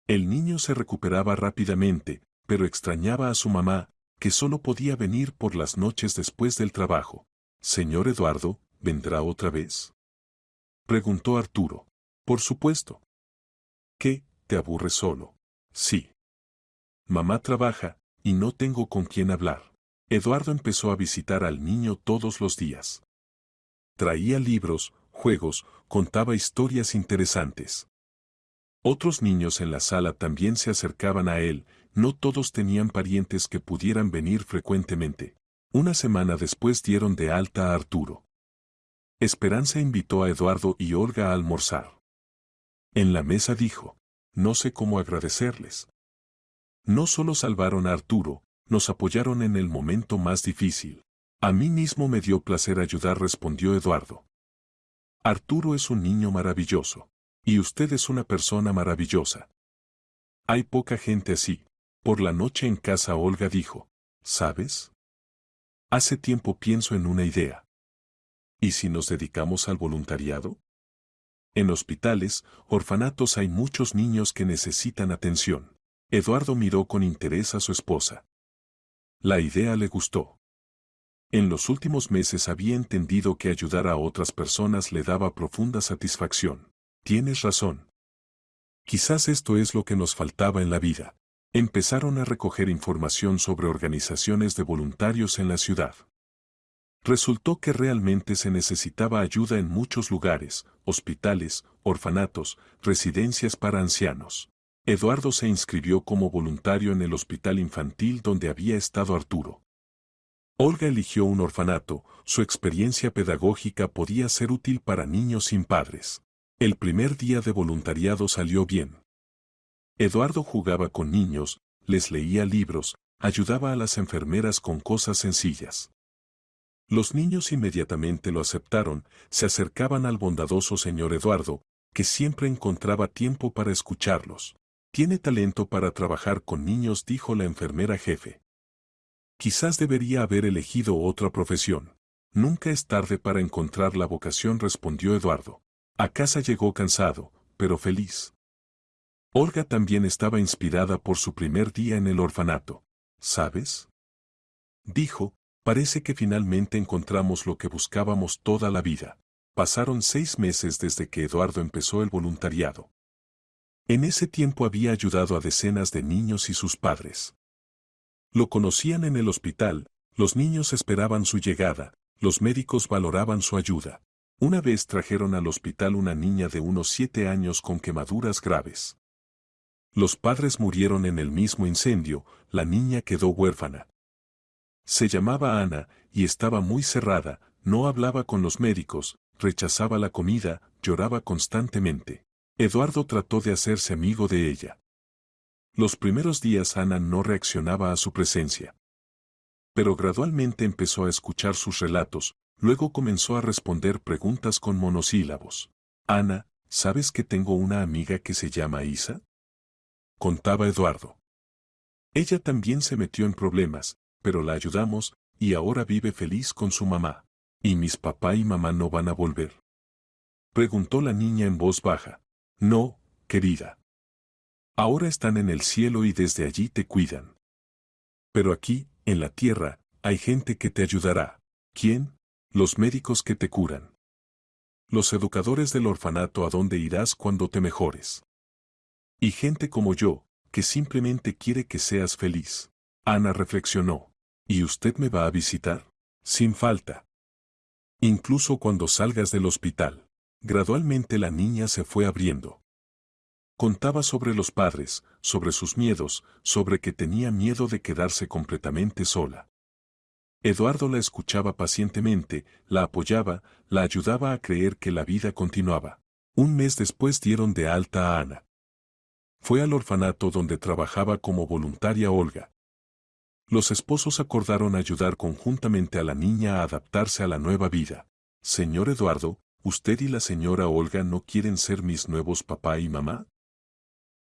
El niño se recuperaba rápidamente, pero extrañaba a su mamá, que solo podía venir por las noches después del trabajo. Señor Eduardo, ¿vendrá otra vez?, preguntó Arturo. Por supuesto. ¿Qué, te aburres solo? Sí. Mamá trabaja, y no tengo con quién hablar. Eduardo empezó a visitar al niño todos los días. Traía libros, juegos, contaba historias interesantes. Otros niños en la sala también se acercaban a él, no todos tenían parientes que pudieran venir frecuentemente. Una semana después dieron de alta a Arturo. Esperanza invitó a Eduardo y Olga a almorzar. En la mesa dijo, no sé cómo agradecerles. No solo salvaron a Arturo, nos apoyaron en el momento más difícil. A mí mismo me dio placer ayudar, respondió Eduardo. Arturo es un niño maravilloso. Y usted es una persona maravillosa. Hay poca gente así. Por la noche en casa Olga dijo, ¿sabes? Hace tiempo pienso en una idea. ¿Y si nos dedicamos al voluntariado? En hospitales, orfanatos hay muchos niños que necesitan atención. Eduardo miró con interés a su esposa. La idea le gustó. En los últimos meses había entendido que ayudar a otras personas le daba profunda satisfacción. Tienes razón. Quizás esto es lo que nos faltaba en la vida. Empezaron a recoger información sobre organizaciones de voluntarios en la ciudad. Resultó que realmente se necesitaba ayuda en muchos lugares, hospitales, orfanatos, residencias para ancianos. Eduardo se inscribió como voluntario en el hospital infantil donde había estado Arturo. Olga eligió un orfanato, su experiencia pedagógica podía ser útil para niños sin padres. El primer día de voluntariado salió bien. Eduardo jugaba con niños, les leía libros, ayudaba a las enfermeras con cosas sencillas. Los niños inmediatamente lo aceptaron, se acercaban al bondadoso señor Eduardo, que siempre encontraba tiempo para escucharlos. Tiene talento para trabajar con niños, dijo la enfermera jefe. Quizás debería haber elegido otra profesión. Nunca es tarde para encontrar la vocación, respondió Eduardo. A casa llegó cansado, pero feliz. Olga también estaba inspirada por su primer día en el orfanato. ¿Sabes?, dijo, parece que finalmente encontramos lo que buscábamos toda la vida. Pasaron 6 meses desde que Eduardo empezó el voluntariado. En ese tiempo había ayudado a decenas de niños y sus padres. Lo conocían en el hospital, los niños esperaban su llegada, los médicos valoraban su ayuda. Una vez trajeron al hospital una niña de unos 7 años con quemaduras graves. Los padres murieron en el mismo incendio, la niña quedó huérfana. Se llamaba Ana, y estaba muy cerrada, no hablaba con los médicos, rechazaba la comida, lloraba constantemente. Eduardo trató de hacerse amigo de ella. Los primeros días Ana no reaccionaba a su presencia. Pero gradualmente empezó a escuchar sus relatos, luego comenzó a responder preguntas con monosílabos. Ana, ¿sabes que tengo una amiga que se llama Isa?, contaba Eduardo. Ella también se metió en problemas, pero la ayudamos, y ahora vive feliz con su mamá. ¿Y mis papá y mamá no van a volver?, preguntó la niña en voz baja. No, querida. Ahora están en el cielo y desde allí te cuidan. Pero aquí, en la tierra, hay gente que te ayudará. ¿Quién? Los médicos que te curan. Los educadores del orfanato a dónde irás cuando te mejores. Y gente como yo, que simplemente quiere que seas feliz. Ana reflexionó. ¿Y usted me va a visitar? Sin falta. Incluso cuando salgas del hospital. Gradualmente la niña se fue abriendo. Contaba sobre los padres, sobre sus miedos, sobre que tenía miedo de quedarse completamente sola. Eduardo la escuchaba pacientemente, la apoyaba, la ayudaba a creer que la vida continuaba. Un mes después dieron de alta a Ana. Fue al orfanato donde trabajaba como voluntaria Olga. Los esposos acordaron ayudar conjuntamente a la niña a adaptarse a la nueva vida. Señor Eduardo, ¿usted y la señora Olga no quieren ser mis nuevos papá y mamá?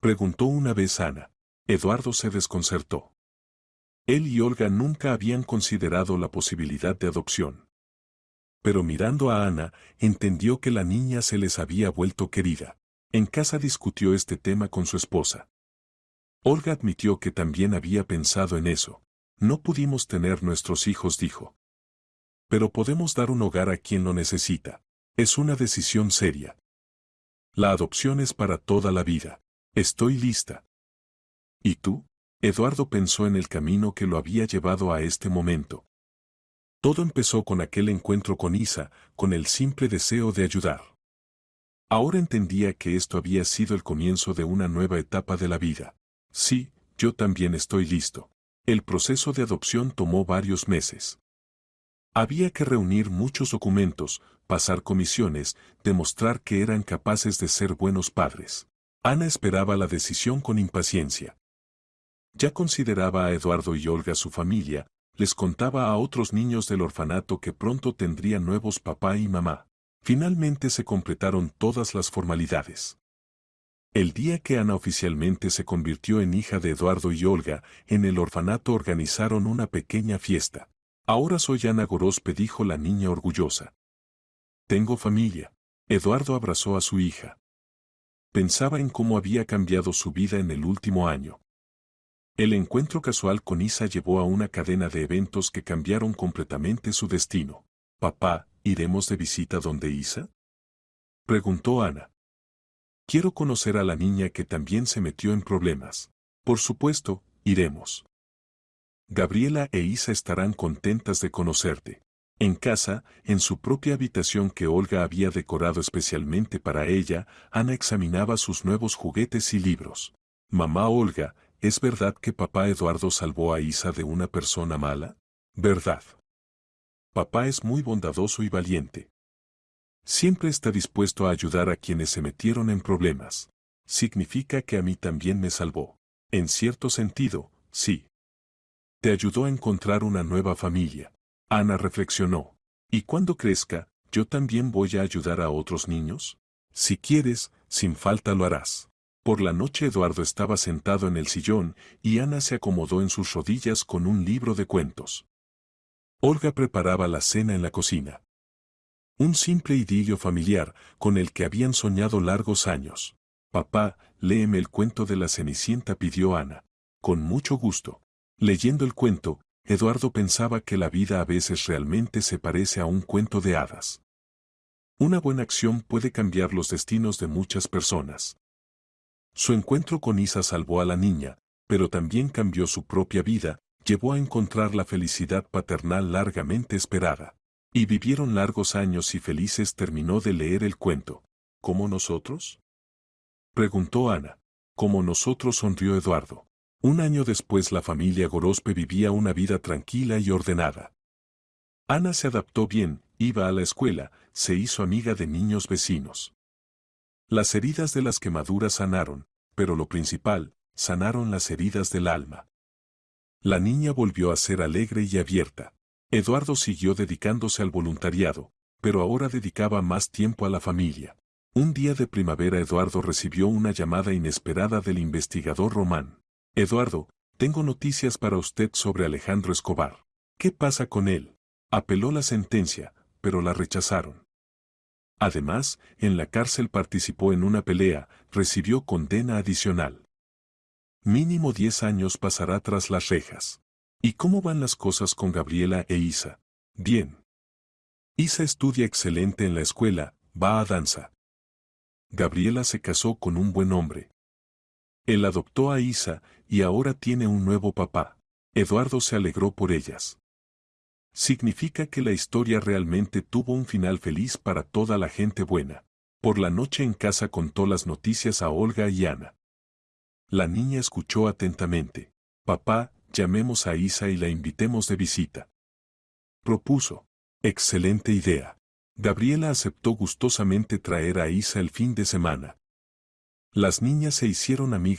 Preguntó una vez Ana. Eduardo se desconcertó. Él y Olga nunca habían considerado la posibilidad de adopción. Pero mirando a Ana, entendió que la niña se les había vuelto querida. En casa discutió este tema con su esposa. Olga admitió que también había pensado en eso. No pudimos tener nuestros hijos, dijo. Pero podemos dar un hogar a quien lo necesita. Es una decisión seria. La adopción es para toda la vida. Estoy lista. ¿Y tú? Eduardo pensó en el camino que lo había llevado a este momento. Todo empezó con aquel encuentro con Isa, con el simple deseo de ayudar. Ahora entendía que esto había sido el comienzo de una nueva etapa de la vida. Sí, yo también estoy listo. El proceso de adopción tomó varios meses. Había que reunir muchos documentos, pasar comisiones, demostrar que eran capaces de ser buenos padres. Ana esperaba la decisión con impaciencia. Ya consideraba a Eduardo y Olga su familia, les contaba a otros niños del orfanato que pronto tendrían nuevos papá y mamá. Finalmente se completaron todas las formalidades. El día que Ana oficialmente se convirtió en hija de Eduardo y Olga, en el orfanato organizaron una pequeña fiesta. Ahora soy Ana Gorospe, dijo la niña orgullosa. Tengo familia. Eduardo abrazó a su hija. Pensaba en cómo había cambiado su vida en el último año. El encuentro casual con Isa llevó a una cadena de eventos que cambiaron completamente su destino. Papá, ¿iremos de visita donde Isa? Preguntó Ana. Quiero conocer a la niña que también se metió en problemas. Por supuesto, iremos. Gabriela e Isa estarán contentas de conocerte. En casa, en su propia habitación que Olga había decorado especialmente para ella, Ana examinaba sus nuevos juguetes y libros. Mamá Olga, ¿es verdad que papá Eduardo salvó a Isa de una persona mala? ¿Verdad? Papá es muy bondadoso y valiente. Siempre está dispuesto a ayudar a quienes se metieron en problemas. Significa que a mí también me salvó. En cierto sentido, sí. Te ayudó a encontrar una nueva familia. Ana reflexionó. ¿Y cuando crezca, yo también voy a ayudar a otros niños? Si quieres, sin falta lo harás. Por la noche Eduardo estaba sentado en el sillón y Ana se acomodó en sus rodillas con un libro de cuentos. Olga preparaba la cena en la cocina. Un simple idilio familiar con el que habían soñado largos años. Papá, léeme el cuento de la Cenicienta, pidió Ana. Con mucho gusto. Leyendo el cuento, Eduardo pensaba que la vida a veces realmente se parece a un cuento de hadas. Una buena acción puede cambiar los destinos de muchas personas. Su encuentro con Isa salvó a la niña, pero también cambió su propia vida, llevó a encontrar la felicidad paternal largamente esperada. Y vivieron largos años y felices. Terminó de leer el cuento. ¿Cómo nosotros? Preguntó Ana. Como nosotros, sonrió Eduardo. Un año después la familia Gorospe vivía una vida tranquila y ordenada. Ana se adaptó bien, iba a la escuela, se hizo amiga de niños vecinos. Las heridas de las quemaduras sanaron, pero lo principal, sanaron las heridas del alma. La niña volvió a ser alegre y abierta. Eduardo siguió dedicándose al voluntariado, pero ahora dedicaba más tiempo a la familia. Un día de primavera Eduardo recibió una llamada inesperada del investigador Román. Eduardo, tengo noticias para usted sobre Alejandro Escobar. ¿Qué pasa con él? Apeló la sentencia, pero la rechazaron. Además, en la cárcel participó en una pelea, recibió condena adicional. Mínimo 10 años pasará tras las rejas. ¿Y cómo van las cosas con Gabriela e Isa? Bien. Isa estudia excelente en la escuela, va a danza. Gabriela se casó con un buen hombre. Él adoptó a Isa, y ahora tiene un nuevo papá. Eduardo se alegró por ellas. Significa que la historia realmente tuvo un final feliz para toda la gente buena. Por la noche en casa contó las noticias a Olga y Ana. La niña escuchó atentamente. Papá, llamemos a Isa y la invitemos de visita. Propuso. Excelente idea. Gabriela aceptó gustosamente traer a Isa el fin de semana. Las niñas se hicieron amigas